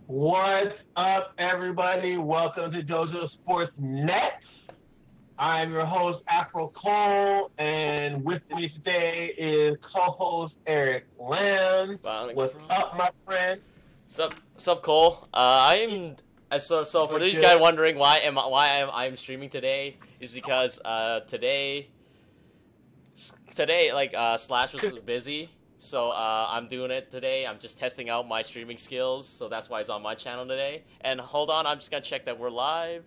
What's up, everybody? Welcome to DojoSportsNet. I'm your host, Afro Cole, and with me today is co-host Eric Lamb. What's up, my friend? Sup, Cole? So for these guys wondering why I'm streaming today is because today Slash was busy, so I'm doing it today. I'm just testing out my streaming skills, so that's why it's on my channel today. And hold on, I'm just gonna check that we're live.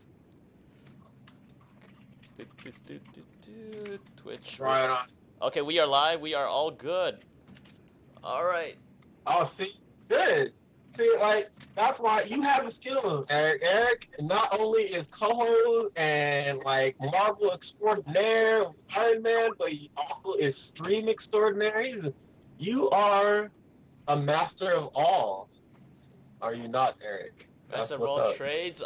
Twitch. Right on. Okay, we are live. We are all good. All right. Oh, see, good. See, that's why you have the skills, Eric. Eric not only is co-host and Marvel extraordinaire, Iron Man, but he also is stream extraordinaire. You are a master of all, are you not, Eric? Master of all trades.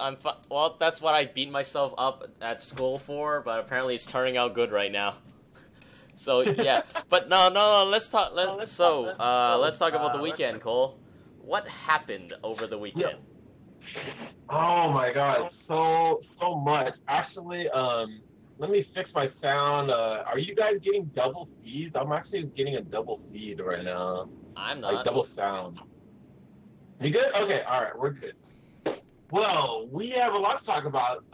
Well, that's what I beat myself up at school for, but apparently it's turning out good right now. So yeah, but no. Let's talk. Let's talk about the weekend, Cole. What happened over the weekend? Oh my God, so much. Actually, let me fix my sound. Are you guys getting double feeds? I'm actually getting a double feed right now. I'm not. Like double sound. You good? Okay, all right, we're good. Well, we have a lot to talk about.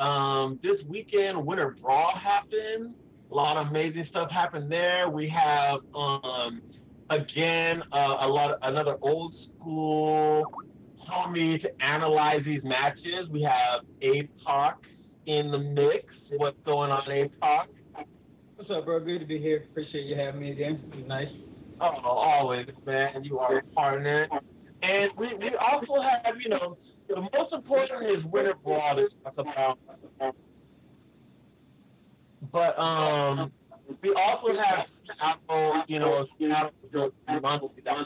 This weekend, Winter Brawl happened. A lot of amazing stuff happened there. We have again another old school homie to analyze these matches. We have APOC in the mix. What's going on, APOC? What's up, bro? Good to be here. Appreciate you having me again. It's nice. Oh, always, man. You are a partner. And we also have, the most important is Winter Brawl to talk about. But we also have Seattle that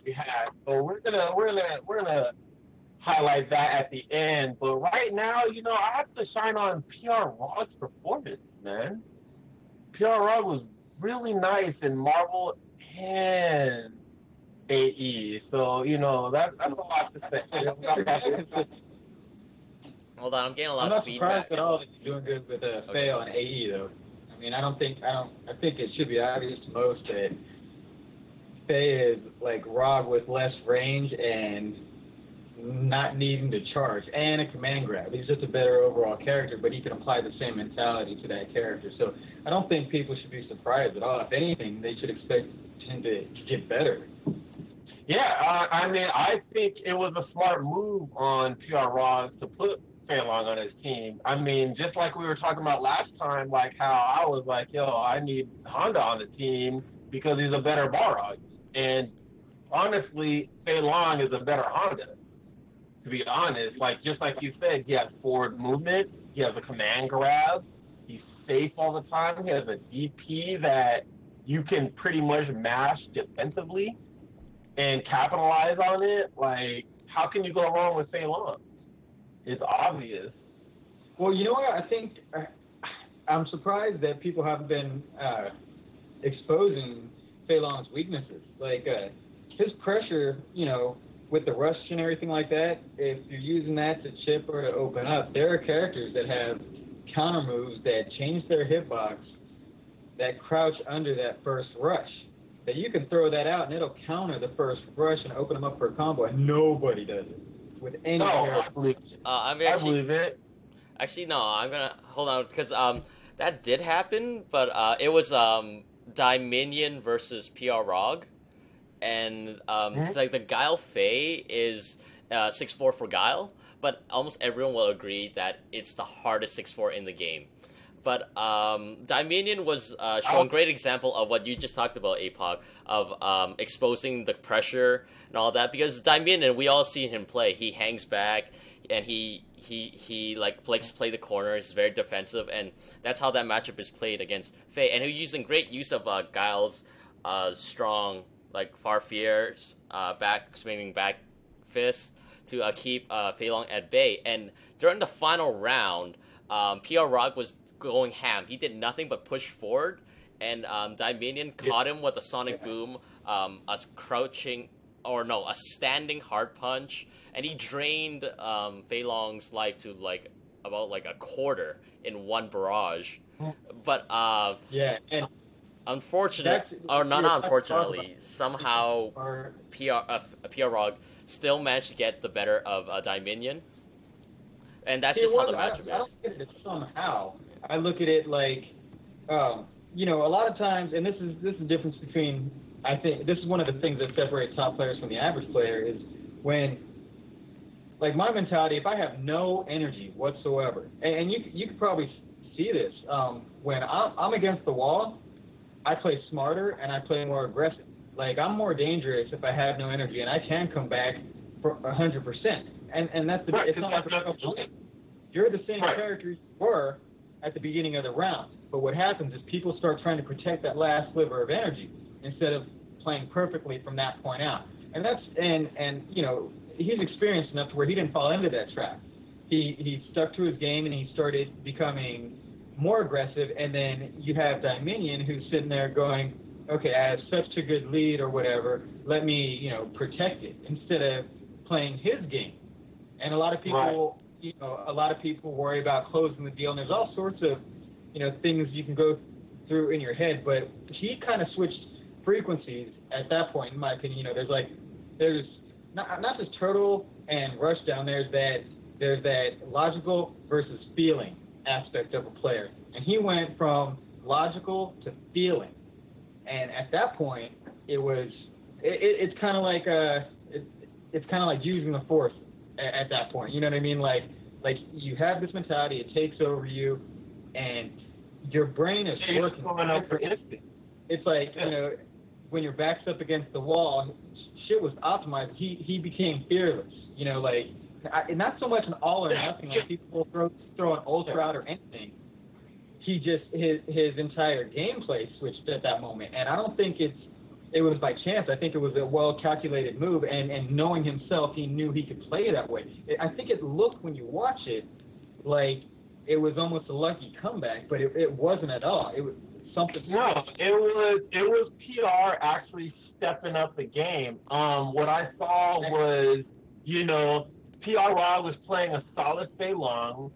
we had. So we're gonna highlight that at the end. But right now, I have to shine on PR Raw's performance, man. PR Raw was really nice in Marvel and AE. So, that's a lot to say. Hold on, I'm getting a lot of feedback. I'm not feedback. surprised at all that you're doing good with Faye on AE, though. I mean, I think it should be obvious to most that Faye is like Rob with less range and not needing to charge and a command grab. He's just a better overall character, but he can apply the same mentality to that character. So I don't think people should be surprised at all. If anything, they should expect him to get better. Yeah, I think it was a smart move on PR Raw to put Fei Long on his team. I mean, just like we were talking about last time, like how I was like, I need Honda on the team because he's a better Balrog. And honestly, Fei Long is a better Honda, to be honest. Just like you said, he has forward movement, he has a command grab, he's safe all the time, he has a DP that you can pretty much mash defensively and capitalize on it. How can you go wrong with Fei Long? It's obvious. Well, you know what? I think I'm surprised that people haven't been exposing Fei Long's weaknesses. His pressure, with the rush and everything like that, if you're using that to chip or to open up, there are characters that have counter moves that change their hitbox that crouch under that first rush. That you can throw that out and it'll counter the first rush and open them up for a combo, and nobody does it with any character. I believe it. Actually, no, I'm gonna hold on because that did happen, but it was Dominion versus PR Rog, and the Guile Fei is 6'4" for Guile, but almost everyone will agree that it's the hardest 6'4" in the game. But Dominion was showing a great example of what you just talked about, APOC, of exposing the pressure and all that. Because Dominion, we all see him play. He hangs back and he likes to play the corners. He's very defensive, and that's how that matchup is played against Fei. And he's using great use of Guile's strong far fears, swinging back fist to keep Fei Long at bay. And during the final round, PR Rock was going ham. He did nothing but push forward, and Dominion caught him with a sonic boom, us crouching a standing hard punch, and he drained Fei Long's life to like about like a quarter in one barrage. But yeah, and unfortunately, or not unfortunately, somehow PR Rog still managed to get the better of Dominion, and that's just how the matchup is. I don't look at it somehow. I look at it like, you know, a lot of times, and this is the difference between. I think this is one of the things that separates top players from the average player is when, like my mentality, if I have no energy whatsoever, and you could probably see this, when I'm against the wall, I play smarter and I play more aggressive. Like I'm more dangerous if I have no energy, and I can come back for 100%. And that's the right, it's not like you're the same character you were at the beginning of the round. But what happens is people start trying to protect that last sliver of energy instead of playing perfectly from that point out. And that's and you know, he's experienced enough to where he didn't fall into that trap. He stuck to his game and he started becoming more aggressive, and then you have Dominion who's sitting there going, okay, I have such a good lead or whatever, let me, you know, protect it instead of playing his game. And a lot of people, you know, a lot of people worry about closing the deal, and there's all sorts of, you know, things you can go through in your head, but he kind of switched frequencies at that point, in my opinion. You know, there's not just turtle and rushdown, there's that logical versus feeling aspect of a player, and he went from logical to feeling, and at that point it's kind of like it's kind of like using the force at that point, you know what I mean? Like you have this mentality, it takes over you, and your brain is working. It's like, you know, when your back's up against the wall, shit was optimized. He became fearless, you know, like. Not so much an all or nothing, like people throw an ultra out or anything. He just his entire gameplay switched at that moment, and I don't think it was by chance. I think it was a well calculated move, and knowing himself, he knew he could play that way. I think it looked, when you watch it, like it was almost a lucky comeback, but it wasn't at all. It was something. No, it was PR actually stepping up the game. What I saw was, you know, PR Rod was playing a solid Fei Long,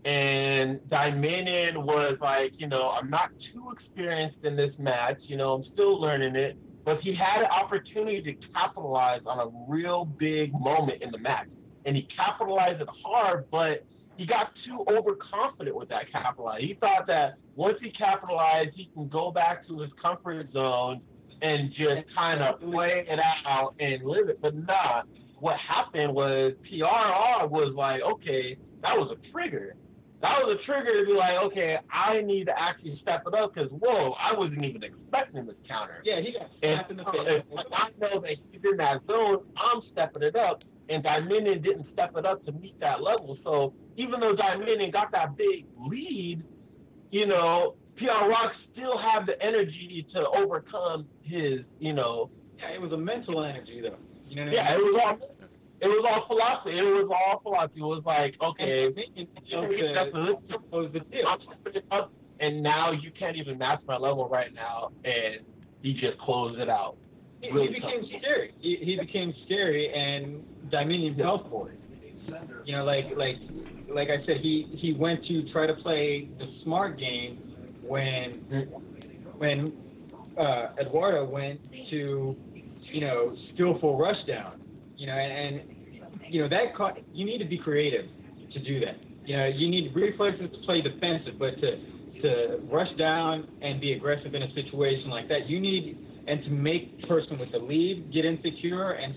and Dominion was like, you know, I'm not too experienced in this match, you know, I'm still learning it, but he had an opportunity to capitalize on a real big moment in the match, and he capitalized it hard, but he got too overconfident with that capitalize. He thought that once he capitalized, he can go back to his comfort zone and just kind of play it out and live it, but nah. What happened was PRR was like, okay, that was a trigger. That was a trigger to be like, okay, I need to actually step it up because, whoa, I wasn't even expecting this counter. Yeah, he got slapped in the face. I know that he's in that zone, I'm stepping it up, and Dominion didn't step it up to meet that level. So even though Dominion got that big lead, you know, PR Rock still had the energy to overcome his, you know. Yeah, it was a mental energy, though. You know what yeah, I mean? it was all philosophy. It was all philosophy. It was like, okay, and now you can't even match my level right now, and he just closed it out. He became scary. He became scary, and Dominion fell for it. You know, like I said, he went to try to play the smart game when Eduardo went to, you know, skillful rushdown, you know, and you know, you need to be creative to do that. You know, you need reflexes to play defensive, but to rush down and be aggressive in a situation like that, you need, and to make the person with the lead get insecure and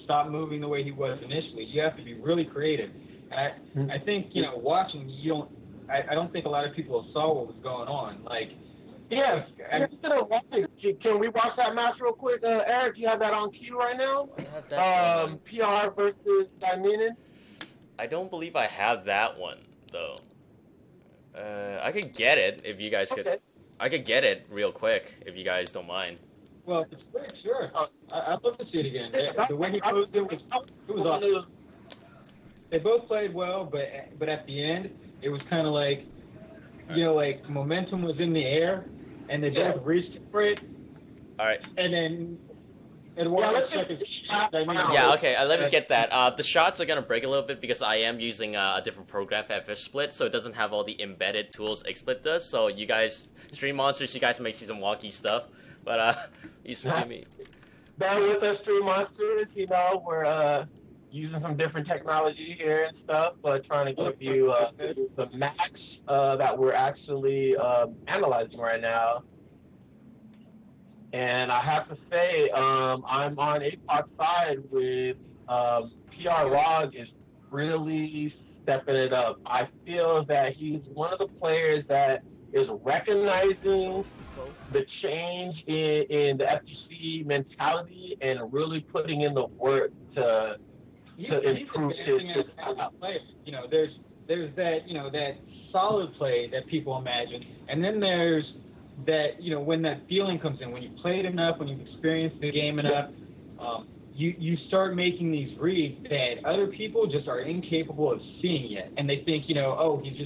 stop moving the way he was initially, you have to be really creative. I think, you know, watching, I don't think a lot of people saw what was going on. Like, yeah, can we watch that match real quick? Eric, you have that on cue right now? PR versus Dominion? I don't believe I have that one, though. I could get it if you guys could. Okay. I could get it real quick if you guys don't mind. Well, if it's quick, sure. I'd love to see it again. The way he posed it was awesome. They both played well, but at the end, it was kind of like, you know, like momentum was in the air, and they both reached for it. All right. And then Yeah, okay, let me get that. The shots are gonna break a little bit because I am using a different program for XSplit, so it doesn't have all the embedded tools XSplit does. So you guys, Stream Monsters, you guys may see some wonky stuff, but please forgive me. Bear with us, Stream Monsters. You know, we're using some different technology here and stuff, but trying to give you the match that we're actually analyzing right now. And I have to say, I'm on APOC's side with PR Rog is really stepping it up. I feel that he's one of the players that is recognizing the change in the FGC mentality and really putting in the work to improve his play. You know, there's that, you know, that solid play that people imagine, and then there's that, you know, when that feeling comes in, when you've played enough, when you've experienced the game enough, you start making these reads that other people just are incapable of seeing yet, and they think, you know, oh, he's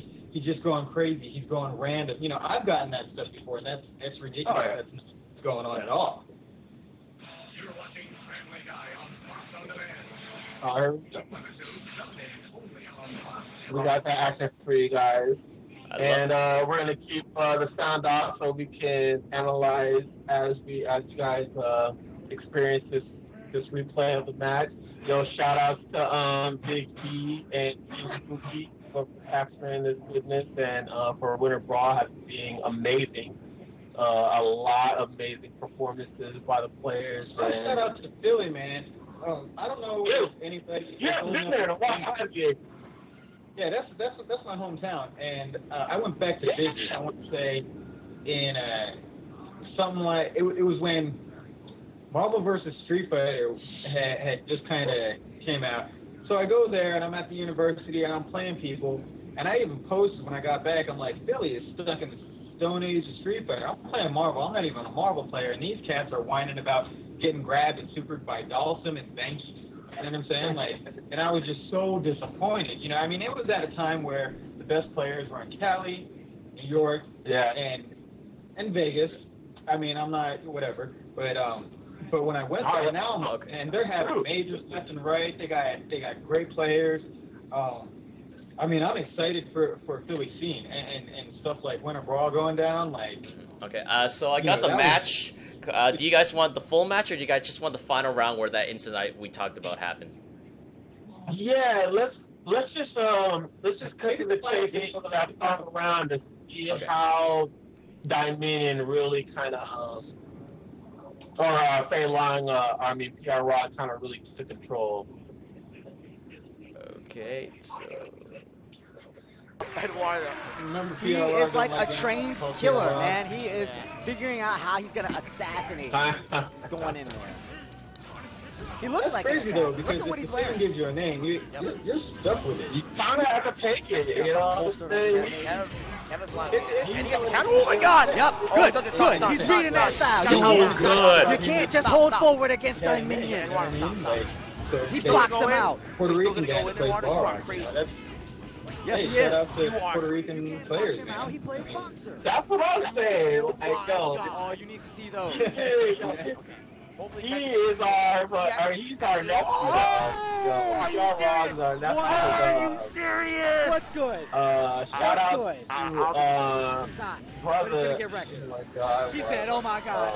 just going crazy, he's going random. You know, I've gotten that stuff before, and that's ridiculous. Oh, yeah. That's not what's going on at all. You're watching Family Guy on Fox on Demand. We got that action for you guys. And we're going to keep the sound off so we can analyze as you guys experience this replay of the match. Shout outs to Big E and Team Spooky for capturing this goodness and for Winter Brawl being amazing. A lot of amazing performances by the players. Shout out to Philly, man. I don't know if anybody. Yeah, been there to watch hockey. Yeah, that's my hometown, and I went back to visit. I want to say in something like it was when Marvel vs. Street Fighter had just kind of came out. So I go there, and I'm at the university, and I'm playing people, and I even posted when I got back. I'm like, Philly is stuck in the Stone Age of Street Fighter. I'm playing Marvel. I'm not even a Marvel player, and these cats are whining about getting grabbed and supered by Dawson and Banky. You know what I'm saying? Like, and I was just so disappointed. You know, I mean, it was at a time where the best players were in Cali, New York, and Vegas. I mean, I'm not whatever, but when I went there now, and they're having majors left and right. They got great players. I mean, I'm excited for Philly scene and stuff like Winter Brawl going down. Like, okay, so I got the match. Do you guys want the full match, or do you guys just want the final round where that incident we talked about happened? Yeah, let's just cut to the chase for that final round to see how Dominion really kind of, or Fei Long, PR Rod kind of really took control. Okay, so. He is like a trained killer, man. He is figuring out how he's gonna assassinate. He's going in there. He looks like crazy an assassin. Look at what he's wearing. Gives you a name. You're stuck with it. You kind of have to take it. You know. And he gets a counter. Oh my God! Yep. Good. He's reading that fast. So good. You can't just hold forward against a minion. He blocks them out. Puerto Rican guys play bar. Yes, he is. Shout out to Puerto Rican players, man. He plays boxer. That's what I'm saying. Like, yo. Oh, you need to see those. He's our nephew. Are you serious? What's good? Shout out to brother. He's gonna get wrecked. Oh my God. He's dead. Oh my God.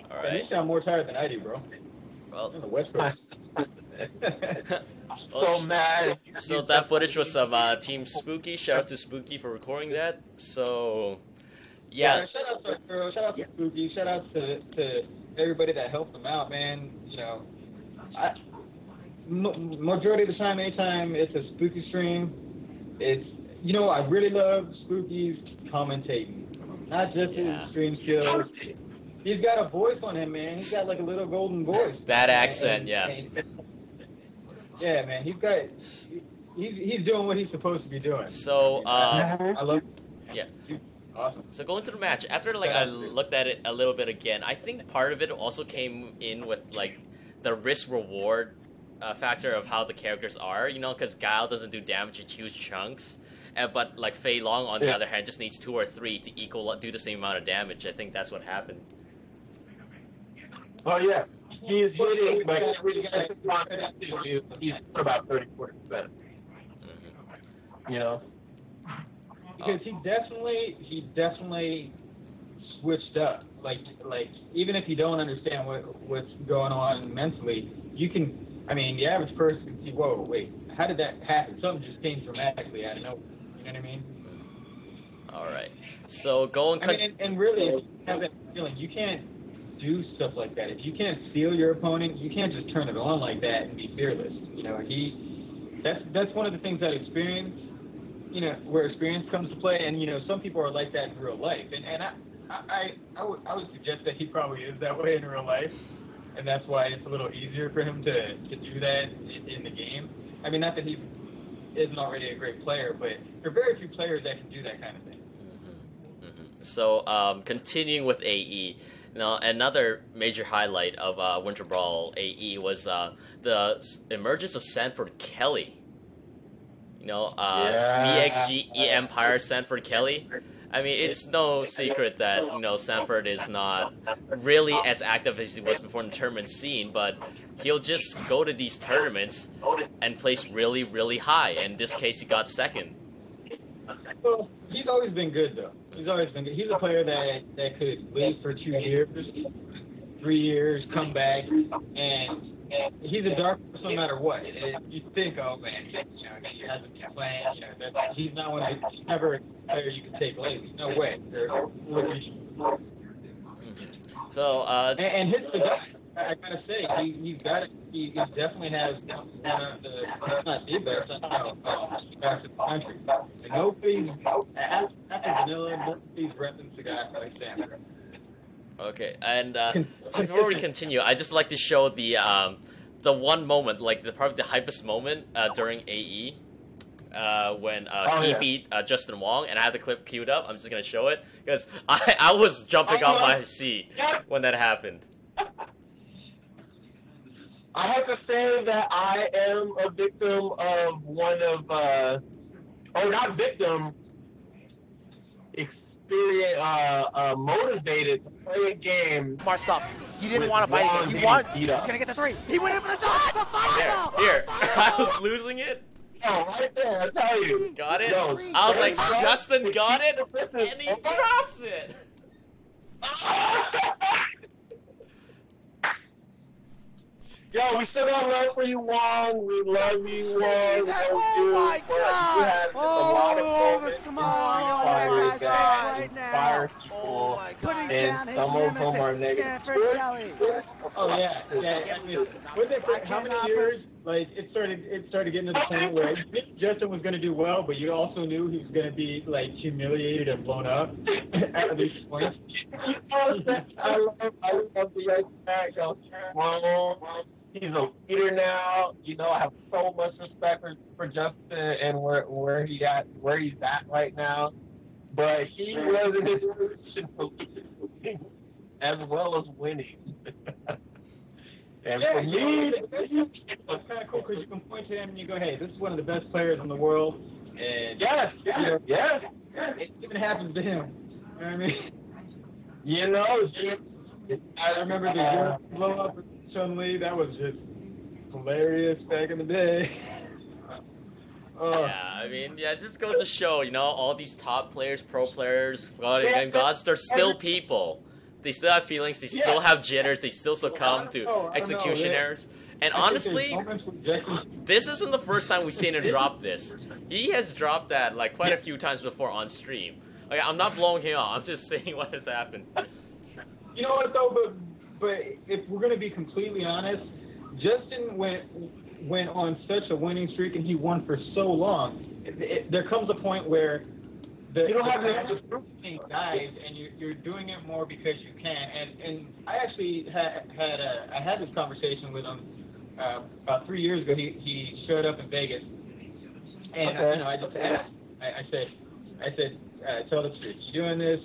All right. You sound more tired than I do, bro. Well, on the West Coast. So mad. So that footage was some Team Spooky. Shout out to Spooky for recording that. So, yeah. Shout out to girl. Shout out to Spooky. Shout out to everybody that helped them out, man. You know, majority of the time, anytime it's a Spooky stream, it's, you know, I really love Spooky's commentating, not just his stream skills. He's got a voice on him, man. He's got like a little golden voice. That accent, yeah. Yeah, man. He's doing what he's supposed to be doing. So, I love. Yeah. Awesome. So going to the match, after I looked at it a little bit again, I think part of it also came in with like the risk reward factor of how the characters are, you know, because Guile doesn't do damage in huge chunks. But like Fei Long, on the other hand, just needs 2 or 3 to do the same amount of damage. I think that's what happened. Oh yeah, he's hitting, but he's about 30-40%. You know, because he definitely switched up. Like even if you don't understand what's going on mentally, you can. I mean, the average person can see, whoa, wait, how did that happen? Something just came dramatically out of nowhere. You know what I mean? All right. So going. And really, if you have that feeling, you can't do stuff like that. If you can't feel your opponent, you can't just turn it on like that and be fearless. You know, that's one of the things that experience. You know, where experience comes to play, and you know, some people are like that in real life, and I would suggest that he probably is that way in real life. And that's why it's a little easier for him to do that in the game. I mean, not that he isn't already a great player, but there are very few players that can do that kind of thing. So, continuing with AE, now another major highlight of Winter Brawl AE was the emergence of Sanford Kelly. You know, MeXGE Empire Sanford Kelly. I mean, it's no secret that, you know, Sanford is not really as active as he was before in the tournament scene, but he'll just go to these tournaments and place really, really high. In this case, he got second. Well, he's always been good, though. He's always been good. He's a player that could leave for 2 years, 3 years, come back, and he's a dark horse no matter what. You think, oh man, he hasn't been playing. You know, he's not one. He's never a player you can take lightly. No way. So and hits the guy. I gotta say, he definitely has one of the, not the best, best in the country. And nobody's after Vanilla, nobody's repping the guy like Stanford. Okay, and so before we continue, I just like to show the one moment, like probably the hypest moment during AE, when he beat Justin Wong, and I have the clip queued up. I'm just gonna show it because I was jumping off my seat when that happened. I have to say that I am a victim of one of, or not victim, motivated to play a game. Smart stuff. He didn't want to fight again. He's gonna get the 3. He went in for the top. The fireball. Here. I was losing it. Oh, right there, I tell you. Got it? No, I was like, Justin got it, and he drops it. Yo, we still got love for you, Wong. We love you, Wong. Oh my God! Oh, the smile on that guy's face right now. Oh my God! Putting down his nemesis, Sanford Kelly. Oh yeah. I mean, with it for how many years? Like it started getting to the point where Justin was going to do well, but you also knew he was going to be like humiliated and blown up at these points. I love the ice back. He's a leader now. You know, I have so much respect for Justin and where he's at right now. But he was in his position for losing as well as winning. And for me, it's kind of cool because you can point to him and you go, "Hey, this is one of the best players in the world." And yes. It even happens to him. You know what I mean? You know, I remember the blow up. Chun-Li, that was just hilarious back in the day. Yeah, I mean, it just goes to show, you know, all these top players, pro players, and gods, they're still people. They still have feelings, they still have jitters, they still succumb to execution errors. And honestly, this isn't the first time we've seen him drop this. He has dropped that like quite a few times before on stream. Like, I'm not blowing him off, I'm just saying what has happened. You know what though, but if we're going to be completely honest, Justin went on such a winning streak and he won for so long. There comes a point where you don't have to guys, and you're doing it more because you can. And I actually had this conversation with him about 3 years ago. He showed up in Vegas, and I just asked. I said, tell the truth. You doing this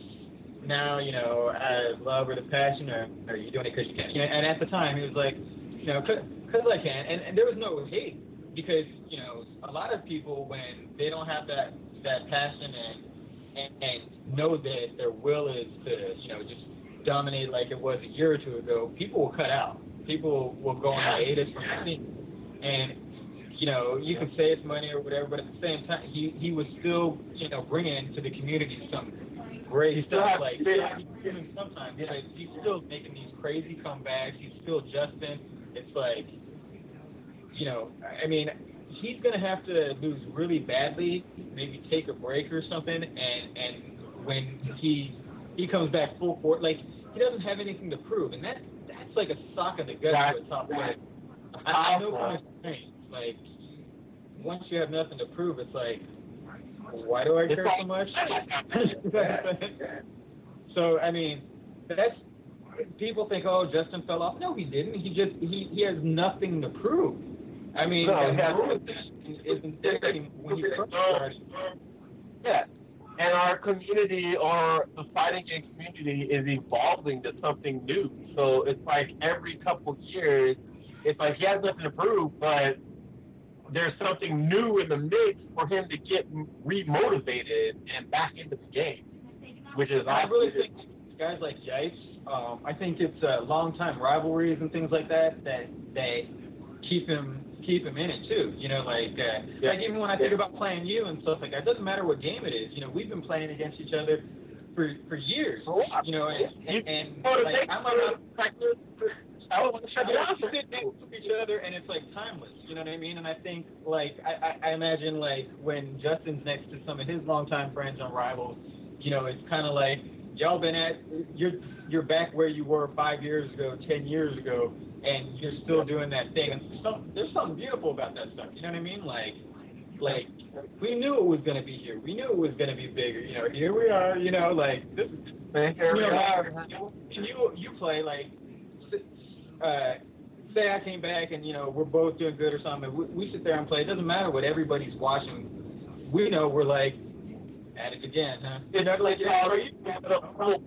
now, you know, out of love or the passion, or are you doing it because you can? You know, and at the time, he was like, you know, because I can. And there was no hate, because, you know, a lot of people, when they don't have that passion and know that their will is to, you know, just dominate like it was a year or two ago, people will cut out. People will go on hiatus from the scene. And, you know, you can say it's money or whatever, but at the same time, he was still, you know, bringing to the community some great stuff. Like, sometimes, like, he's still making these crazy comebacks. He's still Justin. It's like, you know, I mean, he's going to have to lose really badly, maybe take a break or something, and when he comes back full court, like, he doesn't have anything to prove, and that's like a sock in the gut to a top player. I know from experience, like, once you have nothing to prove, it's like, why do I care so much? So, I mean, that's, people think, oh, Justin fell off. No, he didn't. He has nothing to prove. I mean, isn't there when you first started. Yeah. And our community, or the fighting game community, is evolving to something new. So it's like every couple years, it's like he has nothing to prove, but there's something new in the mix for him to get remotivated and back into the game, which is I really think guys like Yipes, I think it's long-time rivalries and things like that keep him in it too. You know, like even when I think about playing you and stuff like that, it doesn't matter what game it is. You know, we've been playing against each other for years. You know, and like I'm not like sit next to each other, and it's like timeless. You know what I mean? And I think like I imagine like when Justin's next to some of his longtime friends on Rivals, you know, it's kind of like y'all been at you're back where you were 5 years ago, 10 years ago, and you're still doing that thing. And there's something beautiful about that stuff. You know what I mean? Like we knew it was going to be here. We knew it was going to be bigger. You know, here we are. You know, like this. Here we are. And you play like. Say I came back and, you know, we're both doing good or something. We sit there and play. It doesn't matter what everybody's watching. We know we're like, at it again, huh? It's like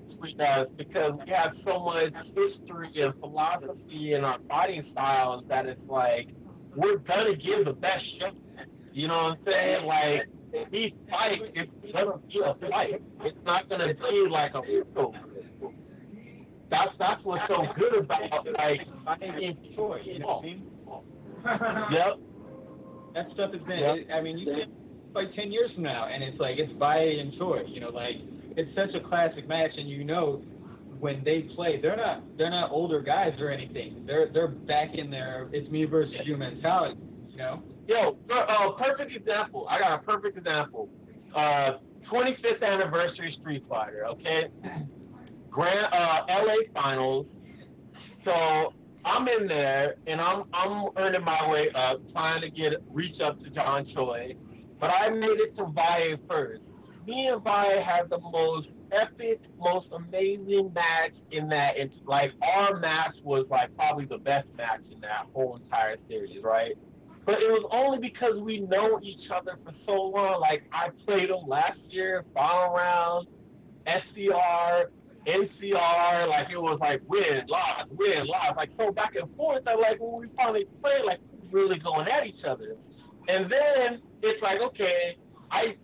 between us because we have so much history and philosophy in our fighting styles that it's like we're gonna give the best shot. You know what I'm saying? Like these fights, it's gonna be a fight. It's not gonna be like a That's what's so good about like fighting choice. You know what I mean? Yep. That stuff has been. Yep. I mean, you can fight 10 years from now, and it's like it's Baye and Choi. You know, like it's such a classic match, and you know when they play, they're not older guys or anything. They're back in their it's me versus you mentality. You know. Yo, perfect example. I got a perfect example. 25th anniversary Street Fighter. Okay. LA Finals. So I'm in there and I'm earning my way up, trying to reach up to John Choi, but I made it to Baye first. Me and Baye had the most epic, most amazing match in that. It's like our match was like probably the best match in that whole entire series, right? But it was only because we know each other for so long. Like I played him last year, final round, SCR. NCR, like it was like win, loss, like so back and forth. I like when we finally played, like really going at each other. And then it's like, okay, I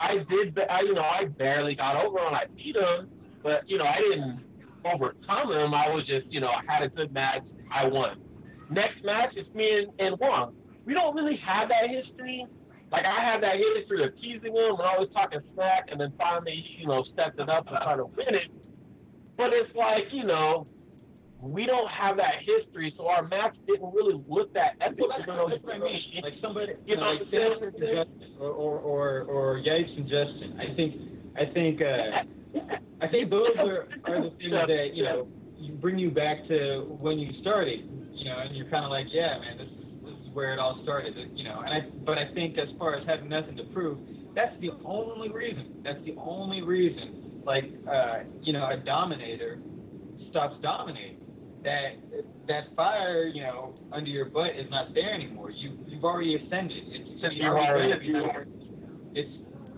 barely got over him. I beat him, but I didn't overcome him. I was just, I had a good match. I won. Next match, it's me and Wong. We don't really have that history. Like I had that history of teasing him and always talking smack, and then finally, stepped it up and started winning. But it's like, we don't have that history, so our match didn't really look that epic. Well, that's what I mean. Like somebody, like Sanford and Justin, or Yipes and Justin. I think those are the things that you bring you back to when you started. And you're kind of like, yeah, man, this is where it all started. But I think as far as having nothing to prove, that's the only reason. Like, a dominator stops dominating. That fire, under your butt is not there anymore. You've already ascended.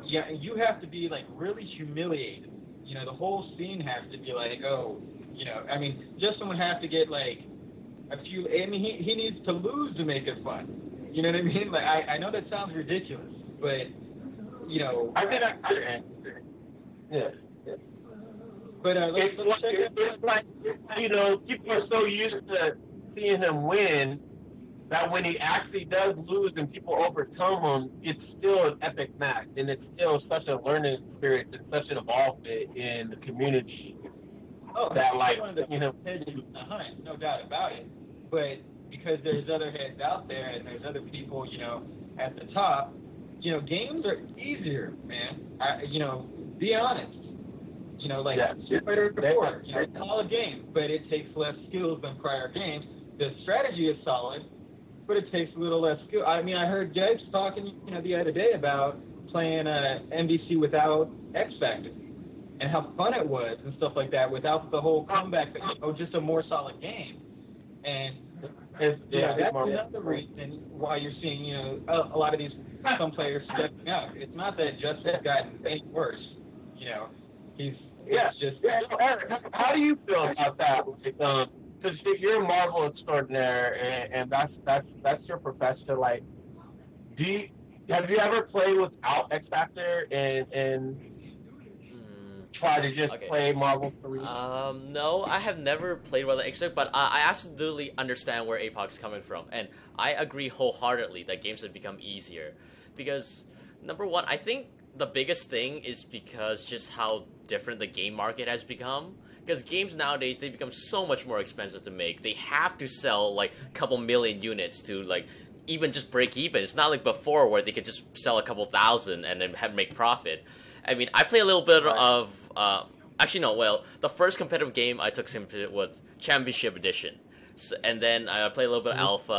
You have to be like really humiliated. The whole scene has to be like, Justin would have to get like a few. I mean, he needs to lose to make it fun. You know what I mean? Like I know that sounds ridiculous, but I think yeah. But it's like, you know, people are so used to seeing him win that when he actually does lose and people overcome him, it's still an epic match, and it's still such a learning experience and such an involvement in the community. That, like, one of the you know, heads in the hunt, no doubt about it. But because there's other heads out there and there's other people, you know, at the top, you know, games are easier, man. You know, be honest. You know, like Street Fighter 4, you know, it's a solid game, but it takes less skills than prior games. The strategy is solid, but it takes a little less skill. I mean, I heard Judge talking, you know, the other day about playing MDC without X Factor and how fun it was and stuff like that without the whole comeback thing. You know, just a more solid game. And that's another reason why you're seeing, you know, a lot of these some players stepping up. It's not that Justin's gotten any worse, you know. It's just. Eric, how do you feel about that? Because you're a Marvel extraordinaire, and that's your profession. Like, have you ever played without X Factor and try to just play Marvel 3? No, I have never played with X Factor, but I absolutely understand where APOC's coming from, and I agree wholeheartedly that games have become easier, because number one, I think the biggest thing is because just how different the game market has become. Because games nowadays, they become so much more expensive to make. They have to sell like a couple million units to like even just break even. It's not like before where they could just sell a couple thousand and then make profit. I mean, I play a little bit of actually no. Well, the first competitive game I took was Championship Edition. So, and then I play a little bit of Alpha,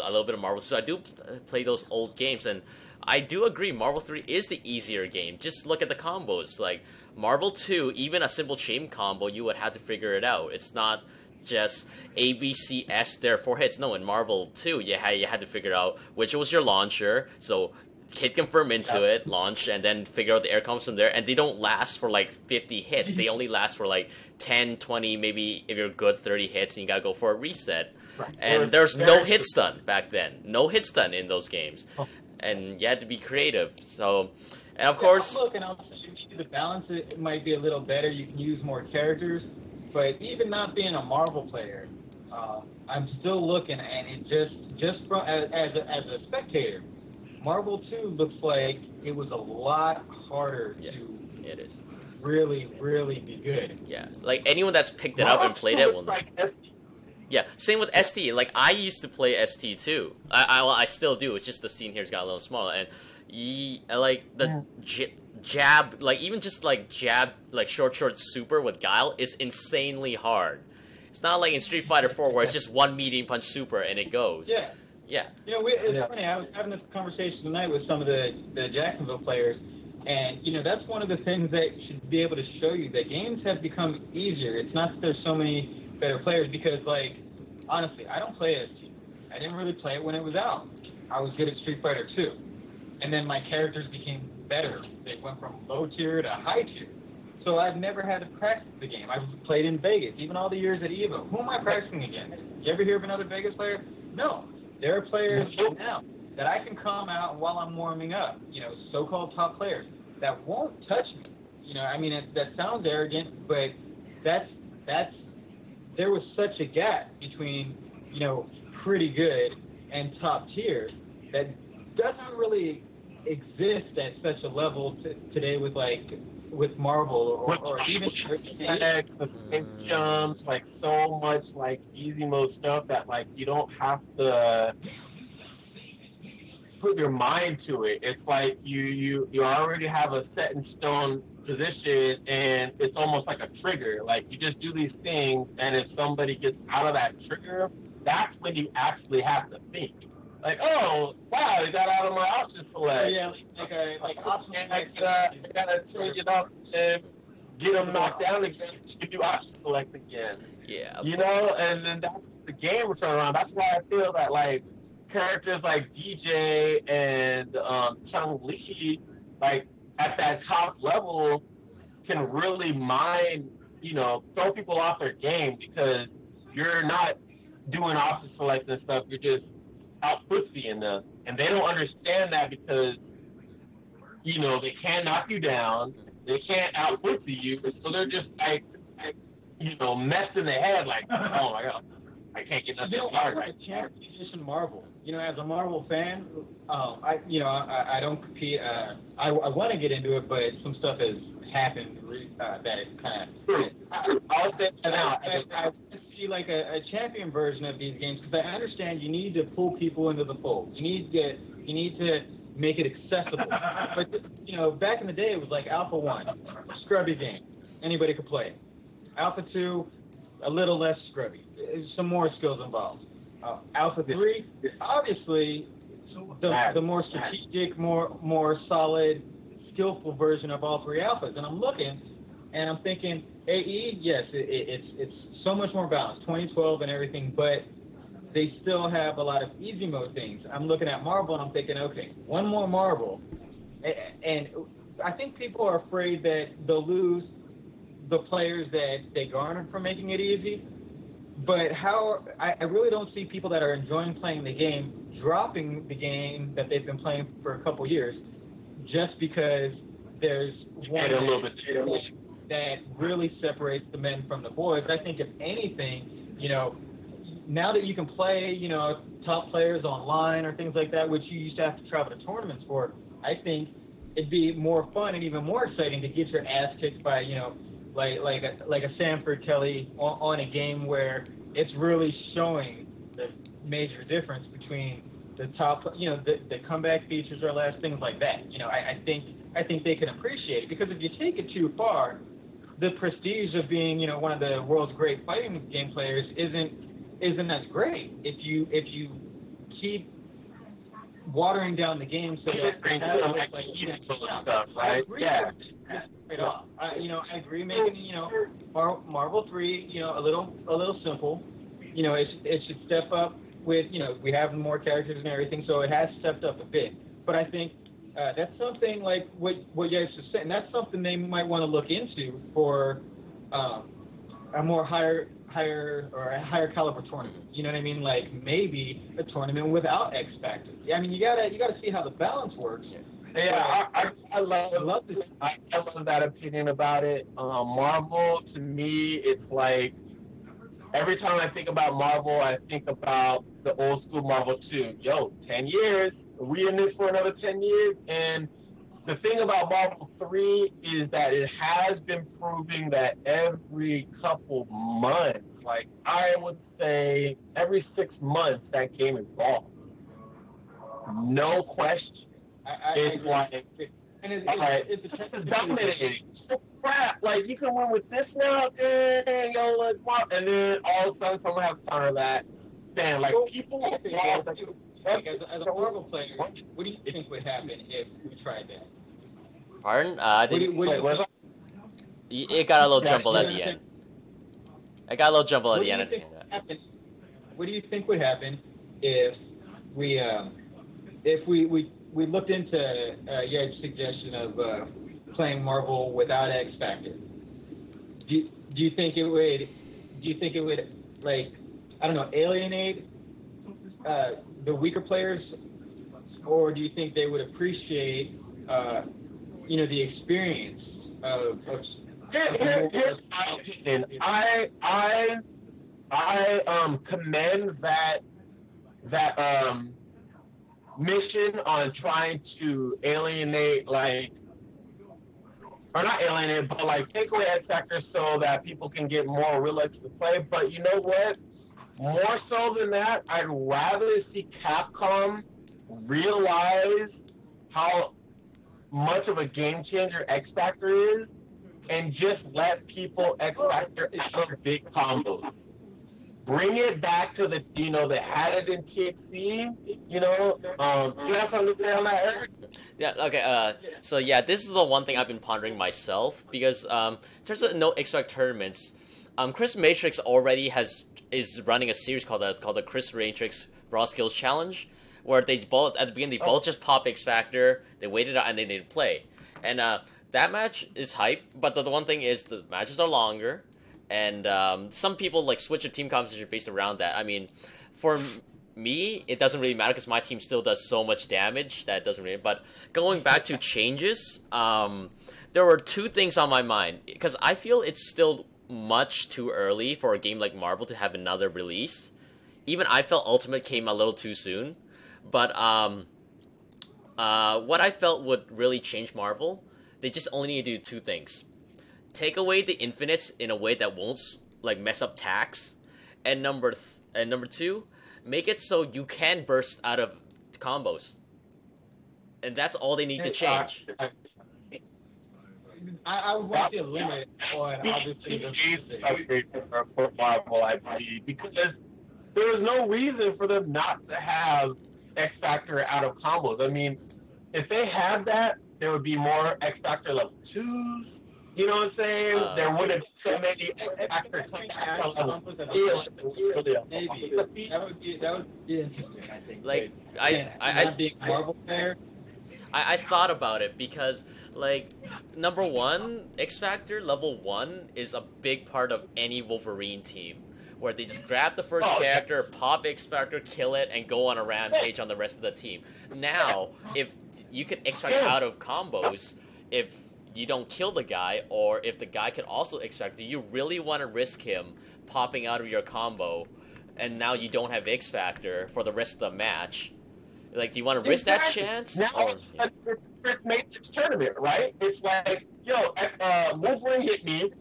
a little bit of Marvel. So I do play those old games, and I do agree Marvel 3 is the easier game. Just look at the combos. Like, Marvel 2, even a simple chain combo, you would have to figure it out. It's not just A, B, C, S, there are 4 hits. No, in Marvel 2, you had to figure out which was your launcher. So, hit confirm into it, launch, and then figure out the air combos from there. And they don't last for like 50 hits. They only last for like 10, 20, maybe if you're good, 30 hits, and you gotta go for a reset. Right. And there's no hit stun back then. No hit stun in those games. And you had to be creative. So, and of course, look, and also the balance it might be a little better. You can use more characters, but even not being a Marvel player, I'm still looking, and it just from as a spectator, Marvel 2 looks like it was a lot harder to it is really be good. Yeah, like anyone that's picked it up and played it will. Yeah, same with ST. Like, I used to play ST too. I still do. It's just the scene here's got a little smaller. And like the jab, like even just like jab, like short super with Guile is insanely hard. It's not like in Street Fighter 4 where it's just one medium punch super and it goes. Yeah. Yeah. You know, it's funny. I was having this conversation tonight with some of the Jacksonville players, and you know that's one of the things that should be able to show you that games have become easier. It's not that there's so many better players, because like honestly, I don't play ST. I didn't really play it when it was out. I was good at Street Fighter 2, and then my characters became better. They went from low tier to high tier. So I've never had to practice the game. I've played in Vegas, even all the years at EVO. Who am I practicing against? You ever hear of another Vegas player? No. There are players now that I can come out while I'm warming up, you know, so-called top players that won't touch me. You know, I mean, that sounds arrogant, but there was such a gap between, you know, pretty good and top tier that doesn't really exist at such a level today with Marvel or even the jumps, like so much like easy mode stuff that like you don't have to put your mind to it. It's like you already have a set in stone position, and it's almost like a trigger. Like you just do these things, and if somebody gets out of that trigger, that's when you actually have to think. Like, oh, wow, they got out of my option select. Yeah, like option select. I gotta change it up and get them knocked down again. You can do option select again. Yeah. You know, and then that's the game will turn around. That's why I feel that, like, characters like DJ and Chung Li, like, at that top level can really mine, you know, throw people off their game because you're not doing option select and stuff. You're just out-footsying them, and they don't understand that because, you know, they can't knock you down, they can't out-footsie you, so they're just like messed in the head, like, oh my god, I can't get nothing started. Right. Champion Marvel. As a Marvel fan, I don't compete. I want to get into it, but some stuff has happened that it kind of. I'll say now. I see like a champion version of these games because I understand you need to pull people into the fold. You need to make it accessible. But back in the day, it was like Alpha 1, scrubby game, anybody could play it. Alpha 2, a little less scrubby, some more skills involved. Alpha 3, obviously, the more strategic, more solid, skillful version of all three alphas. And I'm looking, and I'm thinking, AE, yes, it's so much more balanced, 2012 and everything, but they still have a lot of easy mode things. I'm looking at Marvel, and I'm thinking, okay, one more Marvel, and I think people are afraid that they'll lose the players that they garnered from making it easy. But I really don't see people that are enjoying playing the game dropping the game that they've been playing for a couple years just because there's one that really separates the men from the boys. I think if anything, now that you can play, top players online or things like that, which you used to have to travel to tournaments for, I think it'd be more fun and even more exciting to get your ass kicked by, like a Sanford Kelly on a game where it's really showing the major difference between the top, the comeback features or less, things like that. I think they can appreciate it because if you take it too far, the prestige of being, one of the world's great fighting game players isn't as great if you keep watering down the game so that stuff, right? Yeah. I agree making Marvel 3 a little simple. It should step up with we have more characters and everything, so it has stepped up a bit. But I think that's something like what you guys just said, and that's something they might want to look into for a more higher caliber tournament. You know what I mean? Like maybe a tournament without X Factor. I mean, you gotta see how the balance works. Yeah, I love that opinion about it. Marvel, to me, it's like every time I think about Marvel, I think about the old school Marvel 2. 10 years. We in this for another 10 years. And the thing about Marvel 3 is that it has been proving that every couple months, like I would say every 6 months, that game is evolved. No question. It's like, it's dominating. Crap, like you can win with this now, dang, let's watch. And then all of a sudden someone has to counter that. Damn, like people. As a Marvel player, what do you think would happen if we tried that? Pardon? I didn't. It got a little jumbled at the end. I got a little jumbled at the end. What do you think would happen if we looked into your suggestion of playing Marvel without X Factor? Do you think it would like, I don't know, alienate the weaker players, or do you think they would appreciate the experience of here's my opinion. I commend that mission on trying to alienate, or not alienate, but take away X Factor so that people can get more realistic to play. But you know what? More so than that, I'd rather see Capcom realize how much of a game changer X Factor is and just let people X Factor out of big combos. Bring it back to the, they had it in TXC, you have something to say on that, Eric? Yeah, okay, so yeah, this is the one thing I've been pondering myself, because, in terms of no X Factor tournaments, Chris Matrix already is running a series called the Chris Matrix Raw Skills Challenge, where they both, at the beginning, they both just pop X Factor, they waited out, and they didn't play. And, that match is hype, but the one thing is the matches are longer, and some people switch a team composition based around that. I mean, for me, it doesn't really matter because my team still does so much damage that it doesn't really. But going back to changes, there were two things on my mind because I feel it's still much too early for a game like Marvel to have another release. Even I felt Ultimate came a little too soon. But what I felt would really change Marvel, they just only need to do two things. Take away the infinites in a way that won't like mess up tax, and number two, make it so you can burst out of combos. And that's all they need to change. I would want to see a limit on obviously for Marvel, I believe, because there is no reason for them not to have X Factor out of combos. I mean, if they had that, there would be more X Factor level 2s. You know what I'm saying? There wouldn't be so many X Factor level 2s. Maybe. That would be interesting, I think. Like, not being a Marvel player. I thought about it because, like, number one, X Factor level 1 is a big part of any Wolverine team, where they just grab the first character, pop X Factor, kill it, and go on a rampage on the rest of the team. Now, if you can X Factor out of combos, if you don't kill the guy, or if the guy can also X Factor, do you really want to risk him popping out of your combo, and now you don't have X Factor for the rest of the match? Like, do you want to risk that chance? Now it's Matrix tournament, right? It's like, yo, Wolverine hit me,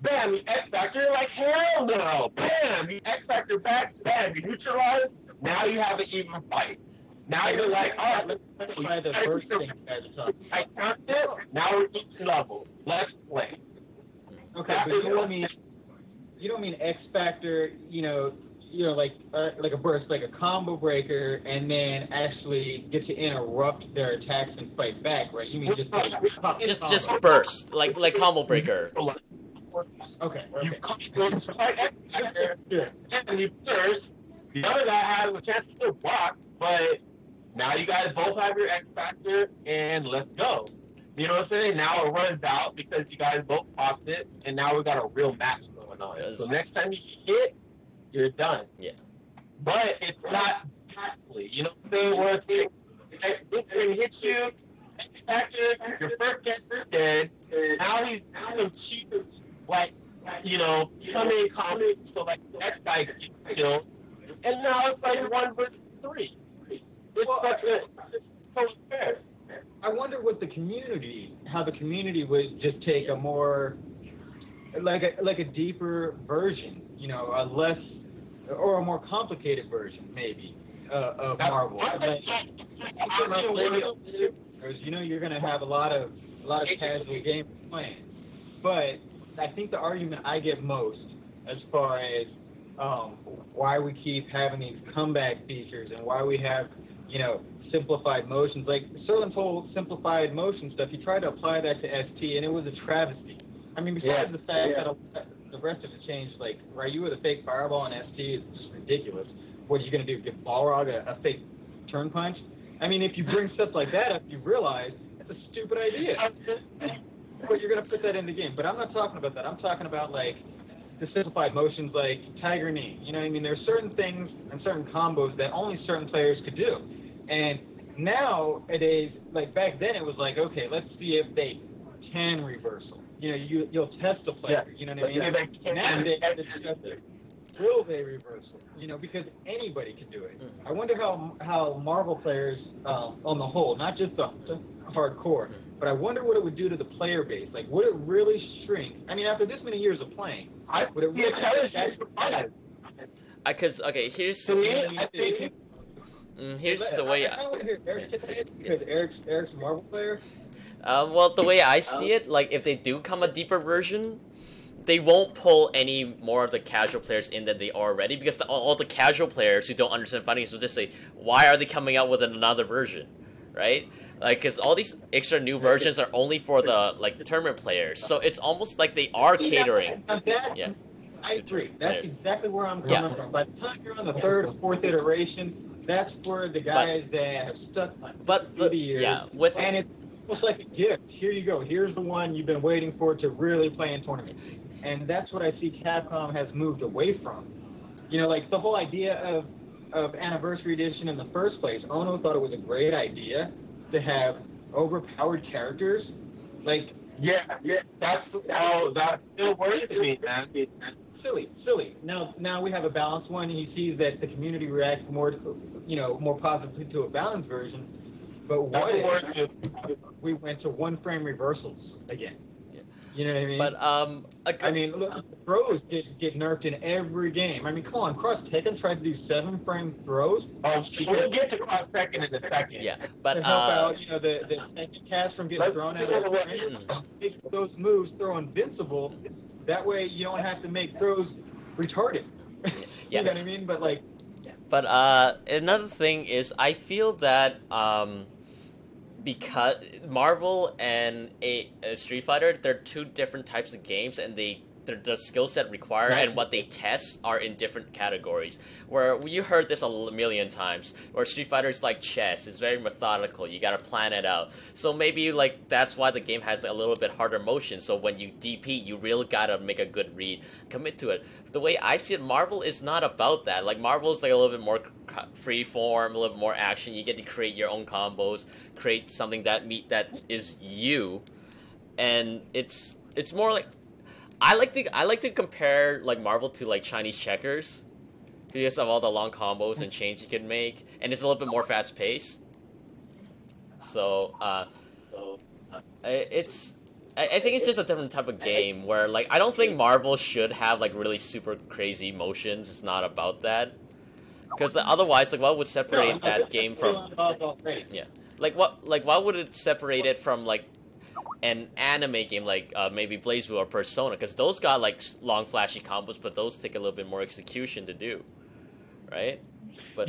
bam, you X Factor, like, hell no, bam, you X Factor back, bam, you neutralize, now you have an even fight. Now you're like, all right, let's play the first thing. I count it, now we're each level. Let's play. Okay, but you don't mean X Factor, like a burst, like a combo breaker, and then actually get to interrupt their attacks and fight back, right? You mean just burst, like combo breaker. Okay. You fight X Factor, and you burst. The other guy has a chance to still block, but now you guys both have your X Factor, and let's go. You know what I'm saying? Now it runs out because you guys both popped it, and now we got a real match going on. Yes. So next time you hit, you're done. Yeah. But it's not exactly, you know what I'm saying? Where it's going to hit you, X Factor, your first character dead, now he's some cheap, like, coming comics, so like that guy gets killed, and now it's like 1 versus 3. It's so fair. I wonder how the community would just take a more, like a deeper version, a less, or a more complicated version, maybe, of Marvel. You're going to have a lot of casual game playing. But I think the argument I get most, as far as why we keep having these comeback features and why we have, simplified motions, like Serlin's whole simplified motion stuff, he tried to apply that to ST, and it was a travesty. I mean, besides the fact that the rest of it changed, like, Ryu with a fake fireball and ST is just ridiculous. What are you going to do, give Balrog a fake turn punch? I mean, if you bring stuff like that up, you realize it's a stupid idea. But you're going to put that in the game. But I'm not talking about that. I'm talking about, like, the simplified motions like Tiger Knee. You know what I mean? There's certain things and certain combos that only certain players could do. And nowadays, like back then, it was like, okay, let's see if they can reversal. You'll test a player. You know what I mean? Nowadays, will they reversal? Because anybody can do it. I wonder how Marvel players, on the whole, not just the hardcore, but I wonder what it would do to the player base. Like, would it really shrink? I mean, after this many years of playing, would it really shrink? Because, okay, here's the way I want to hear Eric say it, because Eric's a Marvel player. Well, the way I see it, like, if they do come a deeper version, they won't pull any more of the casual players in than they are already, because all the casual players who don't understand fighting will just say, why are they coming out with another version, right? Like, because all these extra new versions are only for the, like, tournament players, so it's almost like they are catering. I agree. That's exactly where I'm coming from. By the time you're on the third or fourth iteration, that's where the guys that have stuck through the years, and it's almost like a gift. Here you go. Here's the one you've been waiting for to really play in tournaments. And that's what I see Capcom has moved away from. Like the whole idea of Anniversary Edition in the first place, Ono thought it was a great idea to have overpowered characters. Like, Yeah, that's how that still works to me, man. Silly. Now we have a balanced one. He sees that the community reacts more positively to a balanced version. But what if we went to one frame reversals again? You know what I mean? But I mean, look, throws get nerfed in every game. I mean, come on, Cross Tekken tried to do 7-frame throws. Oh, we'll get to Cross Tekken in a second. Yeah, but to help out, the second cast from getting thrown out of the frame. Make those moves throw invincible. That way, you don't have to make throws retarded. Yeah. You know what I mean? But like. But another thing is, I feel that because Marvel and a Street Fighter, they're two different types of games, and the skill set required and what they test are in different categories. Where you heard this a million times, where Street Fighter is like chess, it's very methodical, you gotta plan it out. So maybe like that's why the game has a little bit harder motion, so when you DP, you really gotta make a good read, commit to it. The way I see it, Marvel is not about that. Like Marvel is like a little bit more free form, a little bit more action, you get to create your own combos, create something that is you, and it's more like I like to compare like Marvel to like Chinese checkers because of all the long combos and chains you can make, and it's a little bit more fast paced. So I think it's just a different type of game where like I don't think Marvel should have like really super crazy motions. It's not about that, because otherwise like what would separate that game from why would it separate it from like an anime game like maybe BlazBlue or Persona, because those got like long flashy combos, but those take a little bit more execution to do, right? But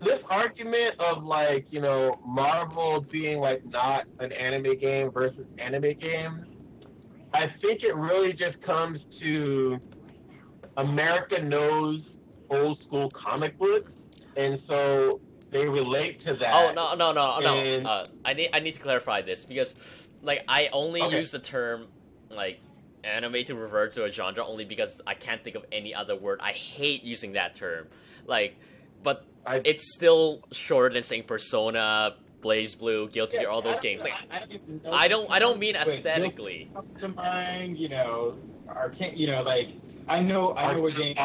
this argument of like Marvel being like not an anime game versus anime game, I think it really just comes to America knows old school comic books, and so they relate to that. Oh no! I need to clarify this, because like I only use the term like anime to refer to a genre only because I can't think of any other word. I hate using that term. Like, but it's still shorter than saying Persona, BlazBlue, Guilty Gear, all those games. Like, I don't mean aesthetically. To mind, like I know what game.